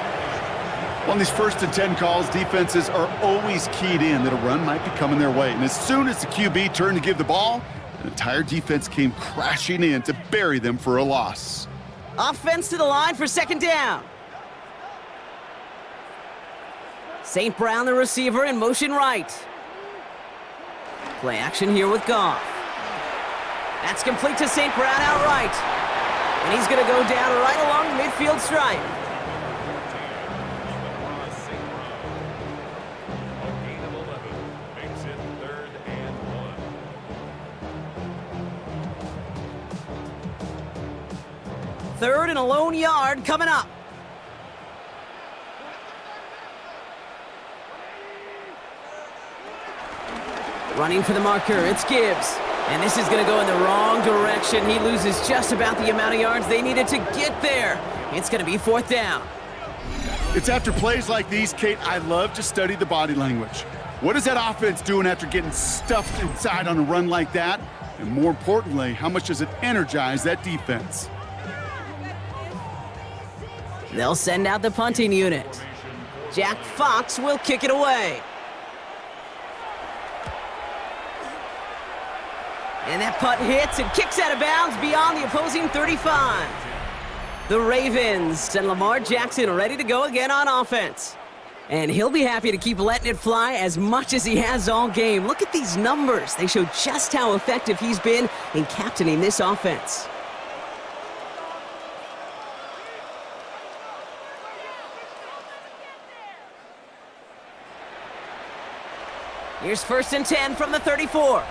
On these 1st and 10 calls, defenses are always keyed in that a run might be coming their way. And as soon as the QB turned to give the ball, an entire defense came crashing in to bury them for a loss. Offense to the line for 2nd down. St. Brown, the receiver, in motion right. Play action here with Goff. That's complete to St. Brown outright. And he's going to go down right along the midfield stripe. A gain of 11 makes it 3rd and 1. 3rd and a lone yard coming up. Running for the marker, it's Gibbs. And this is going to go in the wrong direction. He loses just about the amount of yards they needed to get there. It's going to be 4th down. It's after plays like these, Kate, I love to study the body language. What is that offense doing after getting stuffed inside on a run like that? And more importantly, how much does it energize that defense? They'll send out the punting unit. Jack Fox will kick it away. And that punt hits and kicks out of bounds beyond the opposing 35. The Ravens and Lamar Jackson ready to go again on offense. And he'll be happy to keep letting it fly as much as he has all game. Look at these numbers. They show just how effective he's been in captaining this offense. Here's 1st and 10 from the 34.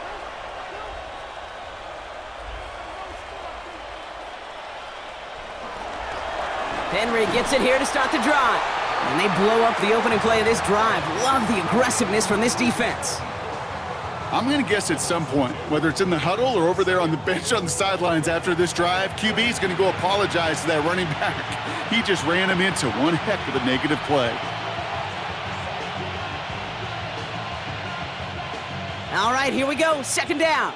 Henry gets it here to start the drive. And they blow up the opening play of this drive. Love the aggressiveness from this defense. I'm going to guess at some point, whether it's in the huddle or over there on the bench on the sidelines after this drive, QB is going to go apologize to that running back. He just ran him into one heck of a negative play. All right, here we go. Second down.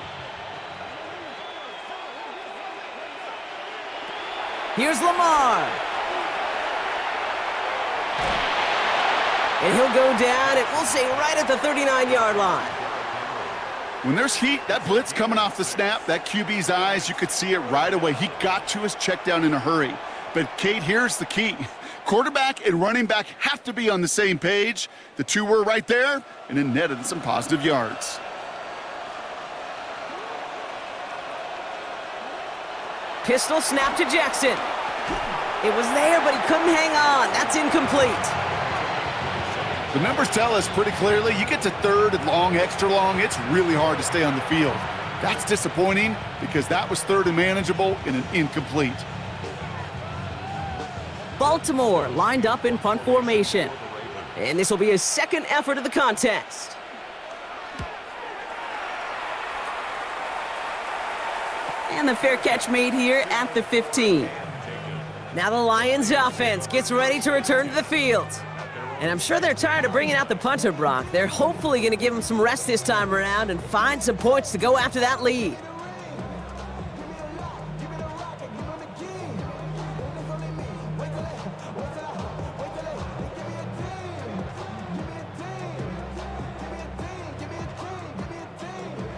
Here's Lamar. And he'll go down, and we'll say right at the 39-yard line. When there's heat, that blitz coming off the snap, that QB's eyes, you could see it right away. He got to his check down in a hurry. But, Kate, here's the key. Quarterback and running back have to be on the same page. The two were right there, and it netted some positive yards. Pistol snap to Jackson. It was there, but he couldn't hang on. That's incomplete. The numbers tell us pretty clearly, you get to third and long, extra long, it's really hard to stay on the field. That's disappointing because that was third and manageable and an incomplete. Baltimore lined up in punt formation. And this will be his second effort of the contest. And the fair catch made here at the 15. Now the Lions offense gets ready to return to the field. And I'm sure they're tired of bringing out the punter, Brock. They're hopefully going to give him some rest this time around and find some points to go after that lead.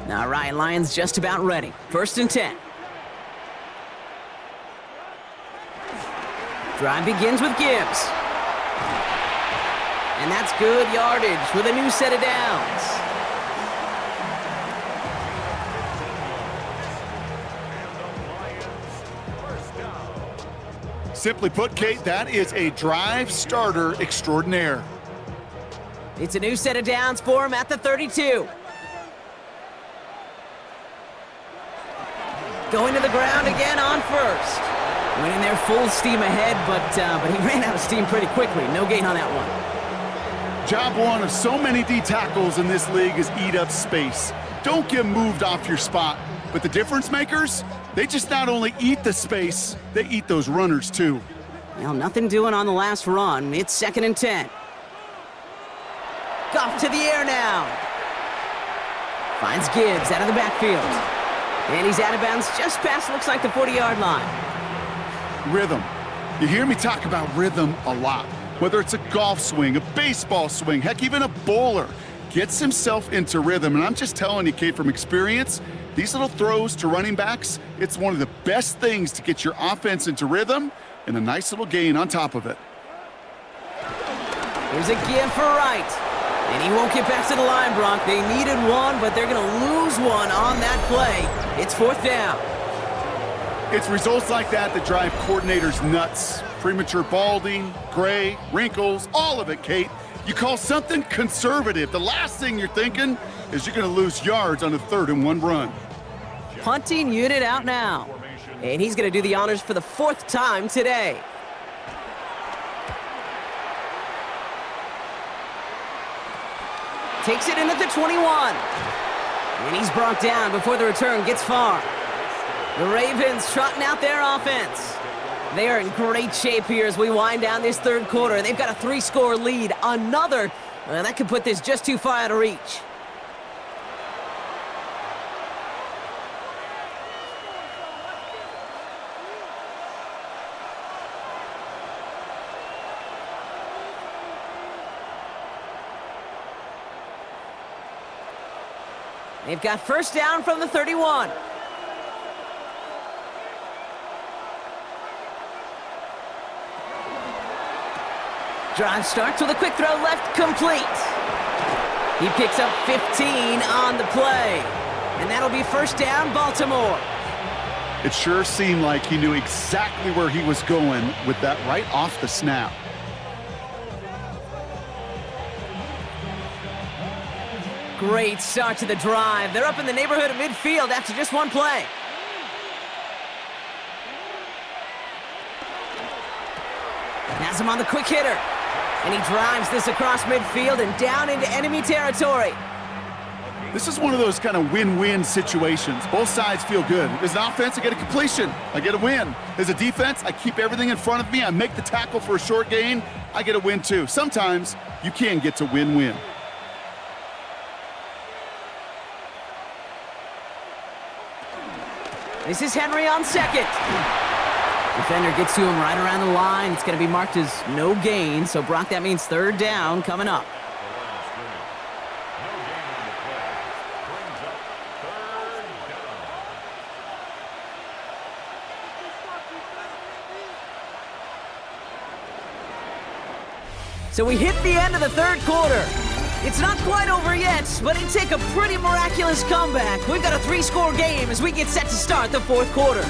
All right, Lions just about ready. 1st and 10. Drive begins with Gibbs. And that's good yardage with a new set of downs. Simply put, Kate, that is a drive starter extraordinaire. It's a new set of downs for him at the 32. Going to the ground again on first. Went in there full steam ahead, but he ran out of steam pretty quickly. No gain on that one. Job one of so many D tackles in this league is eat up space. Don't get moved off your spot. But the difference makers, they just not only eat the space, they eat those runners too. Well, nothing doing on the last run. It's 2nd and 10. Goff to the air now. Finds Gibbs out of the backfield. And he's out of bounds just past, looks like, the 40-yard line. Rhythm. You hear me talk about rhythm a lot. Whether it's a golf swing, a baseball swing, heck, even a bowler gets himself into rhythm. And I'm just telling you, Kate, from experience, these little throws to running backs, it's one of the best things to get your offense into rhythm and a nice little gain on top of it. Here's a give for Wright. And he won't get back to the line, Brock. They needed one, but they're going to lose one on that play. It's 4th down. It's results like that drive coordinators nuts. Premature balding, gray, wrinkles, all of it, Kate. You call something conservative. The last thing you're thinking is you're going to lose yards on a 3rd and 1 run. Punting unit out now. And he's going to do the honors for the 4th time today. Takes it in at the 21. And he's brought down before the return gets far. The Ravens trotting out their offense. They are in great shape here as we wind down this 3rd quarter. They've got a 3-score lead. Another, that could put this just too far out of reach. They've got 1st down from the 31. Drive starts with a quick throw left, complete. He picks up 15 on the play. And that'll be 1st down, Baltimore. It sure seemed like he knew exactly where he was going with that right off the snap. Great start to the drive. They're up in the neighborhood of midfield after just one play. Has him on the quick hitter. And he drives this across midfield and down into enemy territory. This is one of those kind of win-win situations. Both sides feel good. As an offense, I get a completion. I get a win. As a defense, I keep everything in front of me. I make the tackle for a short gain. I get a win too. Sometimes you can get to win-win. This is Henry on second. Defender gets to him right around the line. It's going to be marked as no gain. So, Brock, that means third down coming up. So we hit the end of the third quarter. It's not quite over yet, but it'd take a pretty miraculous comeback. We've got a 3-score game as we get set to start the fourth quarter.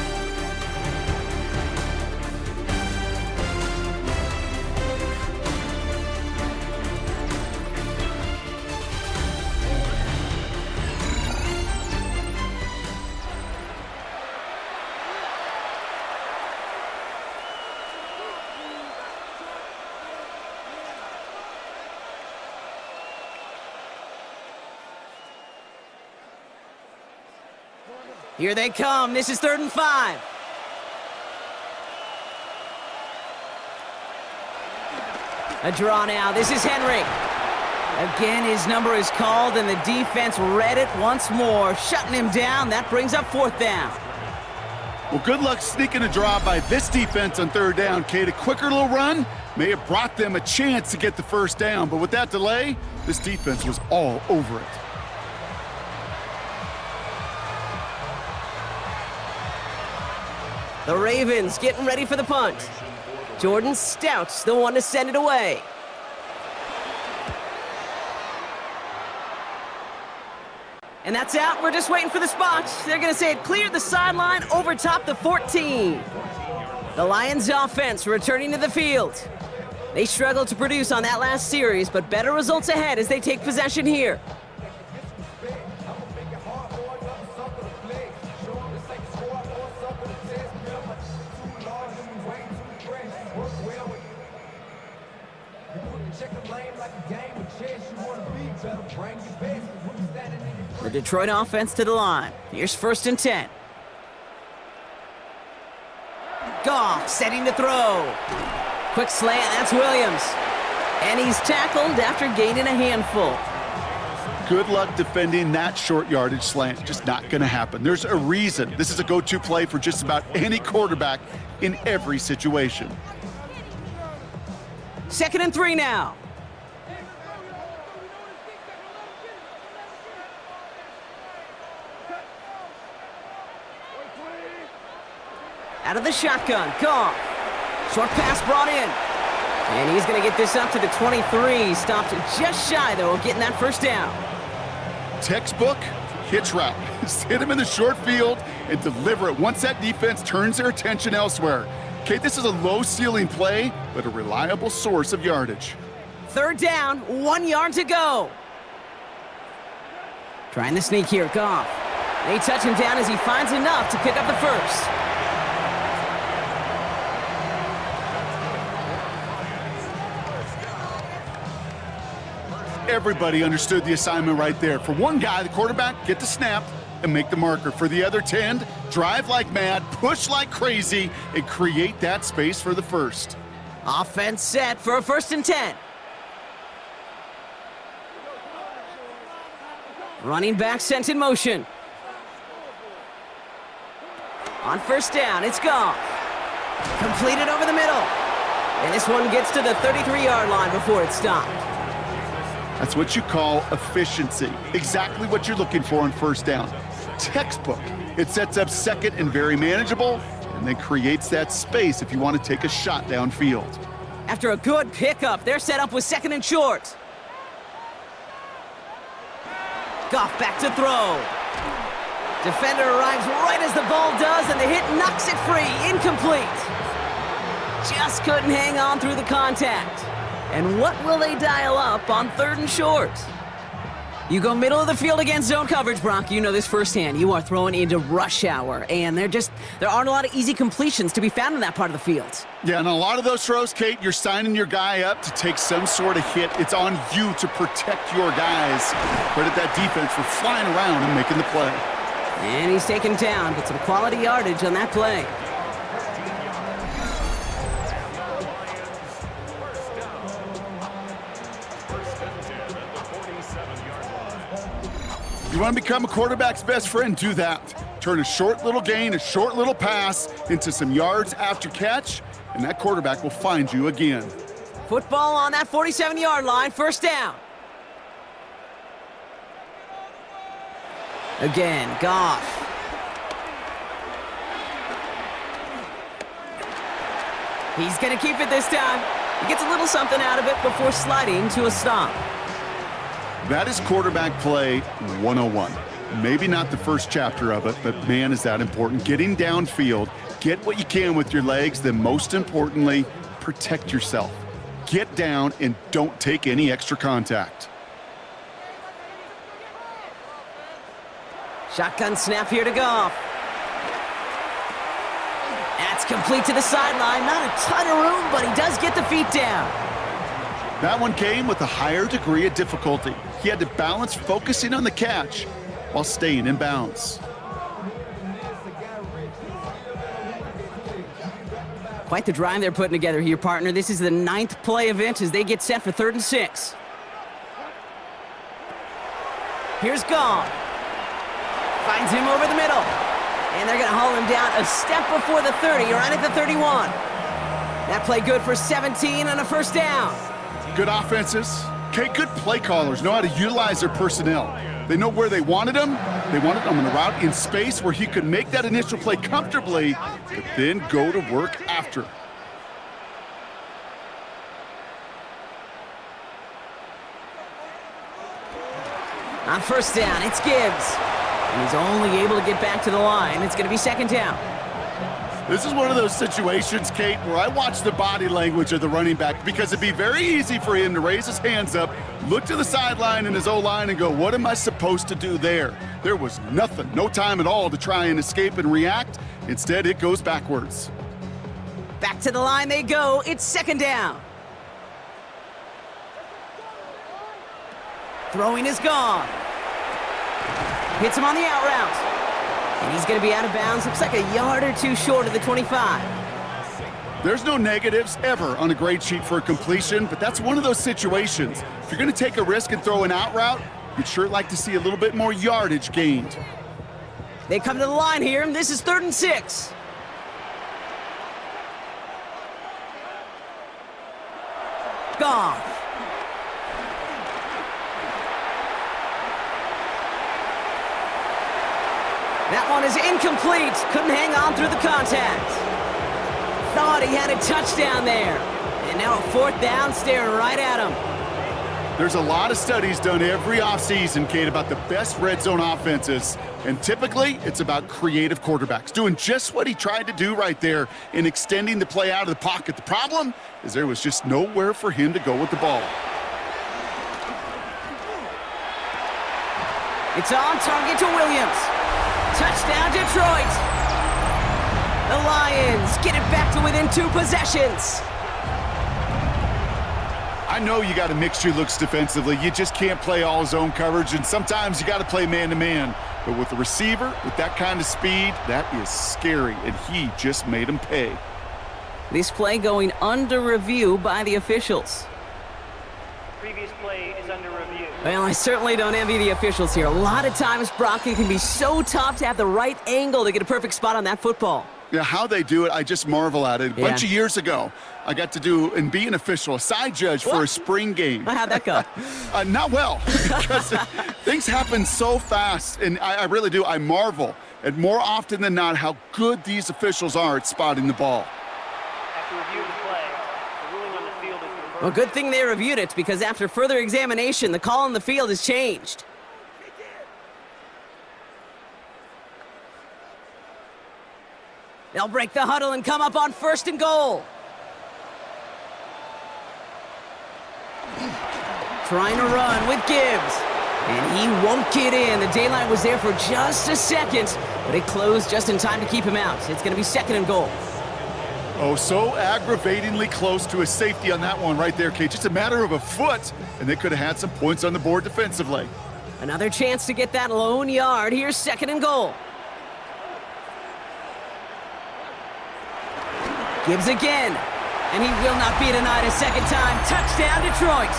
Here they come. This is 3rd and 5. A draw now. This is Henry. Again, his number is called, and the defense read it once more, shutting him down. That brings up 4th down. Well, good luck sneaking a draw by this defense on 3rd down, Kate. A quicker little run may have brought them a chance to get the 1st down, but with that delay, this defense was all over it. The Ravens getting ready for the punt. Jordan Stout's the one to send it away. And that's out. We're just waiting for the spot. They're going to say it cleared the sideline over top the 14. The Lions offense returning to the field. They struggled to produce on that last series, but better results ahead as they take possession here. The Detroit offense to the line. Here's 1st and 10. Goff setting to throw. Quick slant, that's Williams. And he's tackled after gaining a handful. Good luck defending that short yardage slant. Just not going to happen. There's a reason. This is a go-to play for just about any quarterback in every situation. 2nd and 3 now. Out of the shotgun, Goff. Short pass brought in. And he's going to get this up to the 23. Stopped just shy, though, of getting that 1st down. Textbook hitch route. Just hit him in the short field and deliver it once that defense turns their attention elsewhere. Kate, this is a low-ceiling play, but a reliable source of yardage. 3rd down, 1 yard to go. Trying the sneak here, Goff. They touch him down as he finds enough to pick up the 1st. Everybody understood the assignment right there. For one guy, the quarterback, get the snap and make the marker. For the other 10, drive like mad, push like crazy, and create that space for the 1st. Offense set for a 1st and 10. Running back sent in motion. On 1st down, it's Goff. Completed over the middle. And this one gets to the 33-yard line before it's stopped. That's what you call efficiency. Exactly what you're looking for on 1st down. Textbook. It sets up 2nd and very manageable, and then creates that space if you want to take a shot downfield. After a good pickup, they're set up with 2nd and short. Goff back to throw. Defender arrives right as the ball does, and the hit knocks it free. Incomplete. Just couldn't hang on through the contact. And what will they dial up on 3rd and short? You go middle of the field against zone coverage, Brock. You know this firsthand. You are throwing into rush hour, and there aren't a lot of easy completions to be found in that part of the field. Yeah, and a lot of those throws, Kate, you're signing your guy up to take some sort of hit. It's on you to protect your guys. Credit that defense for flying around and making the play. And he's taken down, but some quality yardage on that play. You want to become a quarterback's best friend, do that. Turn a short little gain, a short little pass into some yards after catch, and that quarterback will find you again. Football on that 47-yard line, first down. Again, Goff. He's going to keep it this time. He gets a little something out of it before sliding to a stop. That is quarterback play 101. Maybe not the first chapter of it, but man, is that important. Getting downfield, get what you can with your legs, then most importantly, protect yourself. Get down and don't take any extra contact. Shotgun snap here to Goff. That's complete to the sideline. Not a ton of room, but he does get the feet down. That one came with a higher degree of difficulty. He had to balance focusing on the catch while staying in bounds. Quite the drive they're putting together here, partner. This is the 9th play event as they get set for 3rd and 6. Here's Goff. Finds him over the middle. And they're going to haul him down a step before the 30, right at the 31. That play good for 17 and a first down. Good offenses. Okay, good play callers know how to utilize their personnel. They know where they wanted him. They wanted him on a route in space where he could make that initial play comfortably, but then go to work after. On first down, it's Gibbs. And he's only able to get back to the line. It's going to be 2nd down. This is one of those situations, Kate, where I watch the body language of the running back because it'd be very easy for him to raise his hands up, look to the sideline in his O-line and go, what am I supposed to do there? There was nothing, no time at all to try and escape and react. Instead, it goes backwards. Back to the line they go. It's 2nd down. Throwing is gone. Hits him on the out route. And he's going to be out of bounds. Looks like a yard or two short of the 25. There's no negatives ever on a grade sheet for a completion, but that's one of those situations. If you're going to take a risk and throw an out route, you'd sure like to see a little bit more yardage gained. They come to the line here, and this is 3rd and 6. Goff. That one is incomplete. Couldn't hang on through the contact. Thought he had a touchdown there. And now a 4th down, staring right at him. There's a lot of studies done every offseason, Kate, about the best red zone offenses. And typically, it's about creative quarterbacks doing just what he tried to do right there in extending the play out of the pocket. The problem is there was just nowhere for him to go with the ball. It's on target to Williams. Touchdown, Detroit. The Lions get it back to within 2 possessions. I know you got to mix your looks defensively. You just can't play all zone coverage, and sometimes you got to play man-to-man. But with a receiver, with that kind of speed, that is scary, and he just made him pay. This play going under review by the officials. Previous play is under review. Well, I certainly don't envy the officials here. A lot of times, Brock, it can be so tough to have the right angle to get a perfect spot on that football. Yeah, how they do it, I just marvel at it. A bunch of years ago, I got to do and be an official, a side judge for a spring game. How'd that go? Not well, because things happen so fast, and I really do. I marvel at more often than not how good these officials are at spotting the ball. After reviewing the play, the ruling on the field is reversed. Well, good thing they reviewed it, because after further examination, the call on the field has changed. They'll break the huddle and come up on 1st and goal. Trying to run with Gibbs. And he won't get in. The daylight was there for just a second, but it closed just in time to keep him out. It's going to be 2nd and goal. Oh, so aggravatingly close to a safety on that one right there, Kate. Just a matter of a foot, and they could have had some points on the board defensively. Another chance to get that lone yard. Here's 2nd and goal. Gibbs again, and he will not be denied a second time. Touchdown, Detroit.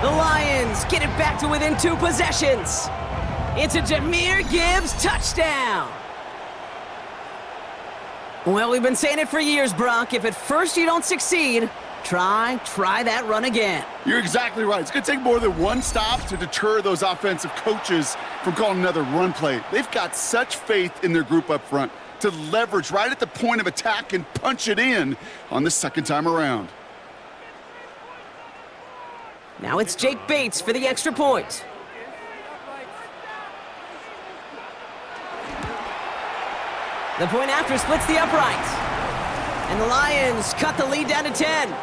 The Lions get it back to within 2 possessions. It's a Jahmyr Gibbs touchdown. Well, we've been saying it for years, Brock. If at first you don't succeed, try that run again. You're exactly right. It's going to take more than one stop to deter those offensive coaches from calling another run play. They've got such faith in their group up front to leverage right at the point of attack and punch it in on the second time around. Now it's Jake Bates for the extra point. The point after splits the uprights. And the Lions cut the lead down to 10.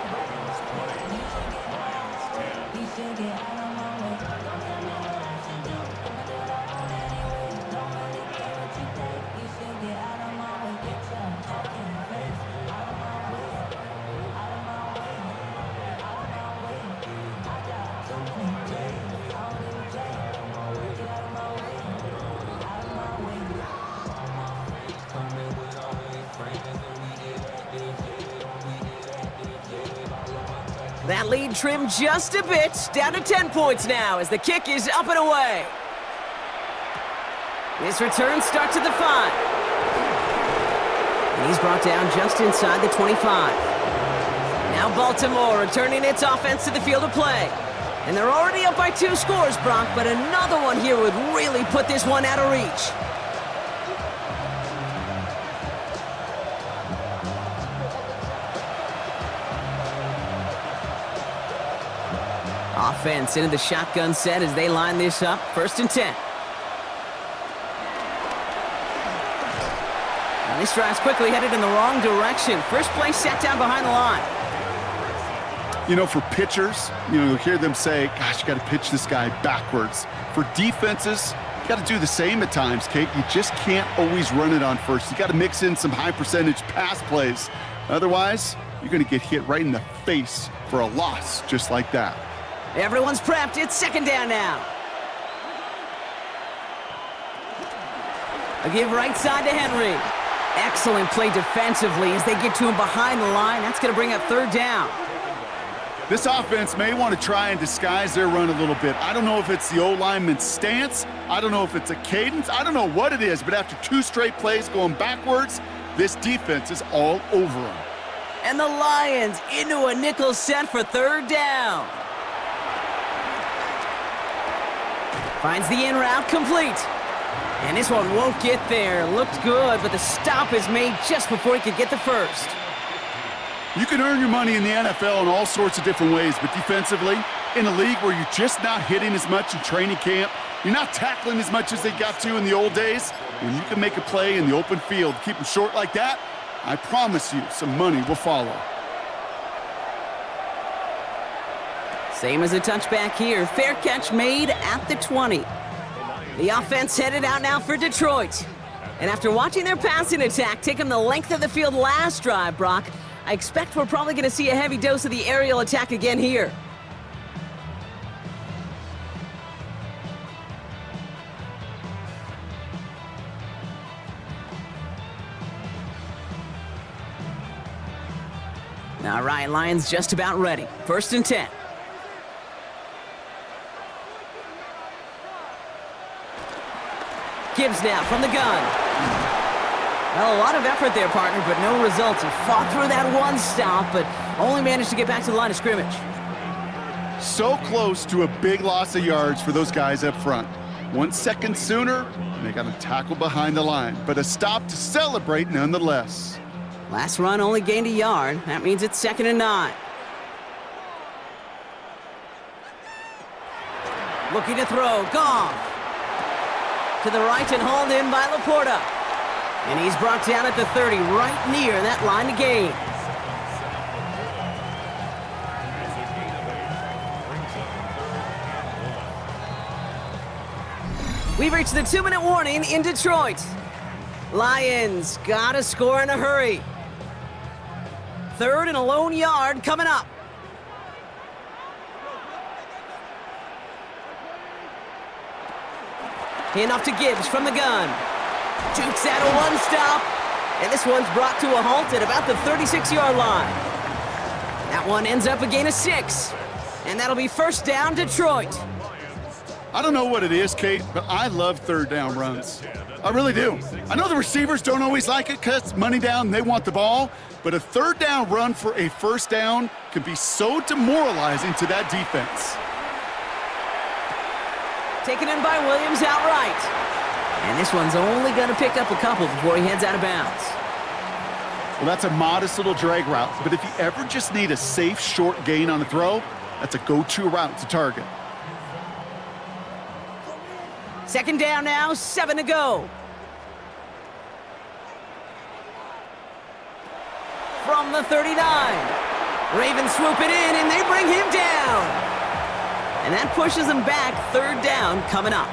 That lead trimmed just a bit, down to 10 points now as the kick is up and away. This return starts at the 5. And he's brought down just inside the 25. Now Baltimore returning its offense to the field of play. And they're already up by 2 scores, Brock, but another one here would really put this one out of reach. Offense into the shotgun set as they line this up. 1st and 10. Now this drive's quickly headed in the wrong direction. First play set down behind the line. You know, for pitchers, you'll hear them say, gosh, you got to pitch this guy backwards. For defenses, you got to do the same at times, Kate. You just can't always run it on first. You got to mix in some high percentage pass plays. Otherwise, you're going to get hit right in the face for a loss just like that. Everyone's prepped. It's 2nd down now. A give right side to Henry. Excellent play defensively as they get to him behind the line. That's going to bring up 3rd down. This offense may want to try and disguise their run a little bit. I don't know if it's the O-lineman's stance. I don't know if it's a cadence. I don't know what it is, but after 2 straight plays going backwards, this defense is all over them. And the Lions into a nickel set for 3rd down. Finds the in route complete. And this one won't get there. Looked good, but the stop is made just before he could get the first. You can earn your money in the NFL in all sorts of different ways, but defensively, in a league where you're just not hitting as much in training camp, you're not tackling as much as they got to in the old days, when you can make a play in the open field, keep them short like that, I promise you some money will follow. Same as a touchback here. Fair catch made at the 20. The offense headed out now for Detroit. And after watching their passing attack take them the length of the field last drive, Brock, I expect we're probably going to see a heavy dose of the aerial attack again here. All right, Lions just about ready. 1st and 10. Gibbs now from the gun. Well, a lot of effort there, partner, but no results. He fought through that one stop, but only managed to get back to the line of scrimmage. So close to a big loss of yards for those guys up front. 1 second sooner, and they got a tackle behind the line, but a stop to celebrate nonetheless. Last run only gained a yard. That means it's 2nd and 9. Looking to throw. Goff. To the right and hauled in by Laporta. And he's brought down at the 30, right near that line to gain. We've reached the 2-minute warning in Detroit. Lions gotta score in a hurry. 3rd and a lone yard coming up. Handoff to Gibbs from the gun. Jukes out a one-stop. And this one's brought to a halt at about the 36-yard line. That one ends up a gain of 6. And that'll be 1st down, Detroit. I don't know what it is, Kate, but I love 3rd down runs. I really do. I know the receivers don't always like it because it's money down and they want the ball, but a 3rd down run for a 1st down can be so demoralizing to that defense. Taken in by Williams outright. And this one's only going to pick up a couple before he heads out of bounds. Well, that's a modest little drag route, but if you ever just need a safe, short gain on the throw, that's a go-to route to target. 2nd down now, 7 to go. From the 39. Ravens swoop it in, and they bring him down. And that pushes them back, 3rd down coming up.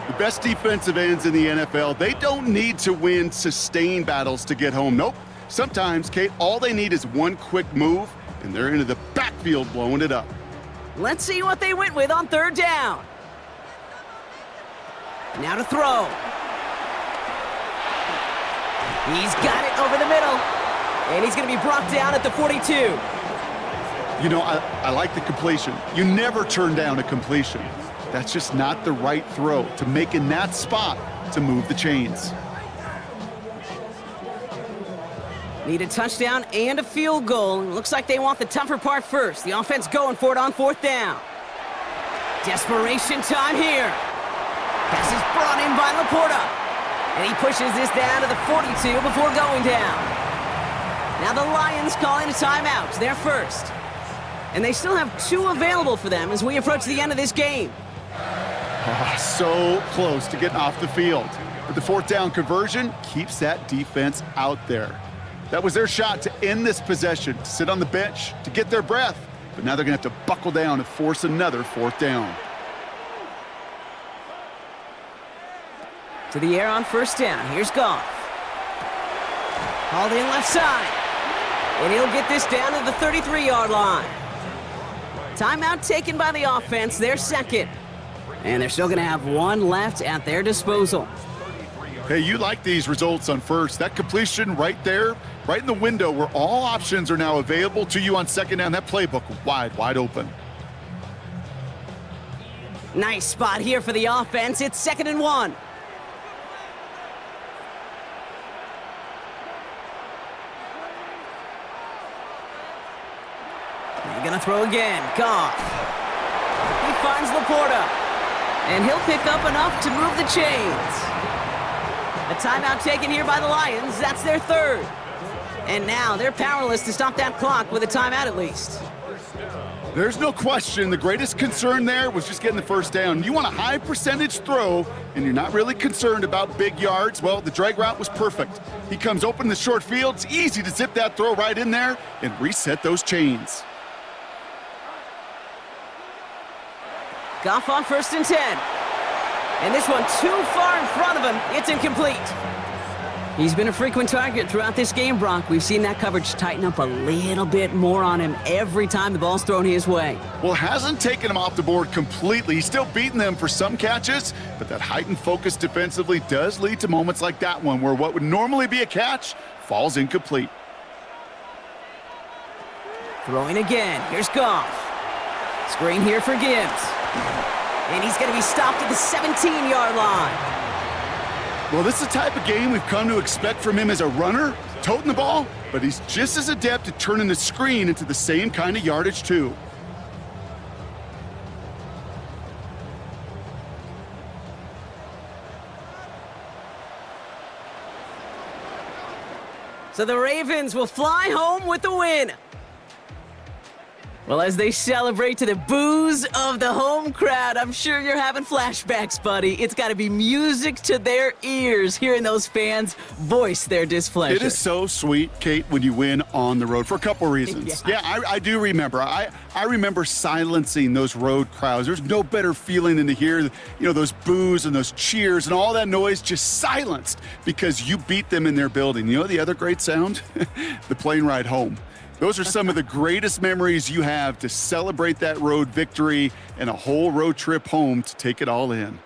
The best defensive ends in the NFL, they don't need to win sustained battles to get home. Nope. Sometimes, Kate, all they need is one quick move, and they're into the backfield blowing it up. Let's see what they went with on 3rd down. Now to throw. He's got it over the middle. And he's going to be brought down at the 42. You know, I like the completion. You never turn down a completion. That's just not the right throw to make in that spot to move the chains. Need a touchdown and a field goal. Looks like they want the tougher part first. The offense going for it on 4th down. Desperation time here. Pass is brought in by Laporta. And he pushes this down to the 42 before going down. Now the Lions calling a timeout. They're first. And they still have 2 available for them as we approach the end of this game. Oh, so close to getting off the field. But the 4th down conversion keeps that defense out there. That was their shot to end this possession, to sit on the bench, to get their breath. But now they're going to have to buckle down and force another 4th down. To the air on 1st down. Here's Goff. Hauled in left side. And he'll get this down to the 33-yard line. Timeout taken by the offense, their 2nd. And they're still going to have 1 left at their disposal. Hey, you like these results on 1st. That completion right there, right in the window where all options are now available to you on 2nd down. That playbook wide open. Nice spot here for the offense. It's 2nd and 1. They're going to throw again. Goff. He finds Laporta. And he'll pick up enough to move the chains. A timeout taken here by the Lions. That's their 3rd. And now they're powerless to stop that clock with a timeout at least. There's no question the greatest concern there was just getting the 1st down. You want a high percentage throw, and you're not really concerned about big yards. Well, the drag route was perfect. He comes open in the short field. It's easy to zip that throw right in there and reset those chains. Goff on 1st and 10. And this one too far in front of him. It's incomplete. He's been a frequent target throughout this game, Brock. We've seen that coverage tighten up a little bit more on him every time the ball's thrown his way. Well, hasn't taken him off the board completely. He's still beating them for some catches, but that heightened focus defensively does lead to moments like that one where what would normally be a catch falls incomplete. Throwing again. Here's Goff. Screen here for Gibbs. And he's going to be stopped at the 17-yard line. Well, this is the type of game we've come to expect from him as a runner, toting the ball, but he's just as adept at turning the screen into the same kind of yardage, too. So the Ravens will fly home with the win. Well, as they celebrate to the boos of the home crowd, I'm sure you're having flashbacks, buddy. It's got to be music to their ears, hearing those fans voice their displeasure. It is so sweet, Kate, when you win on the road for a couple reasons. Yeah. I do remember. I remember silencing those road crowds. There's no better feeling than to hear, those boos and those cheers and all that noise just silenced because you beat them in their building. You know the other great sound? The plane ride home. Those are some of the greatest memories you have to celebrate that road victory and a whole road trip home to take it all in.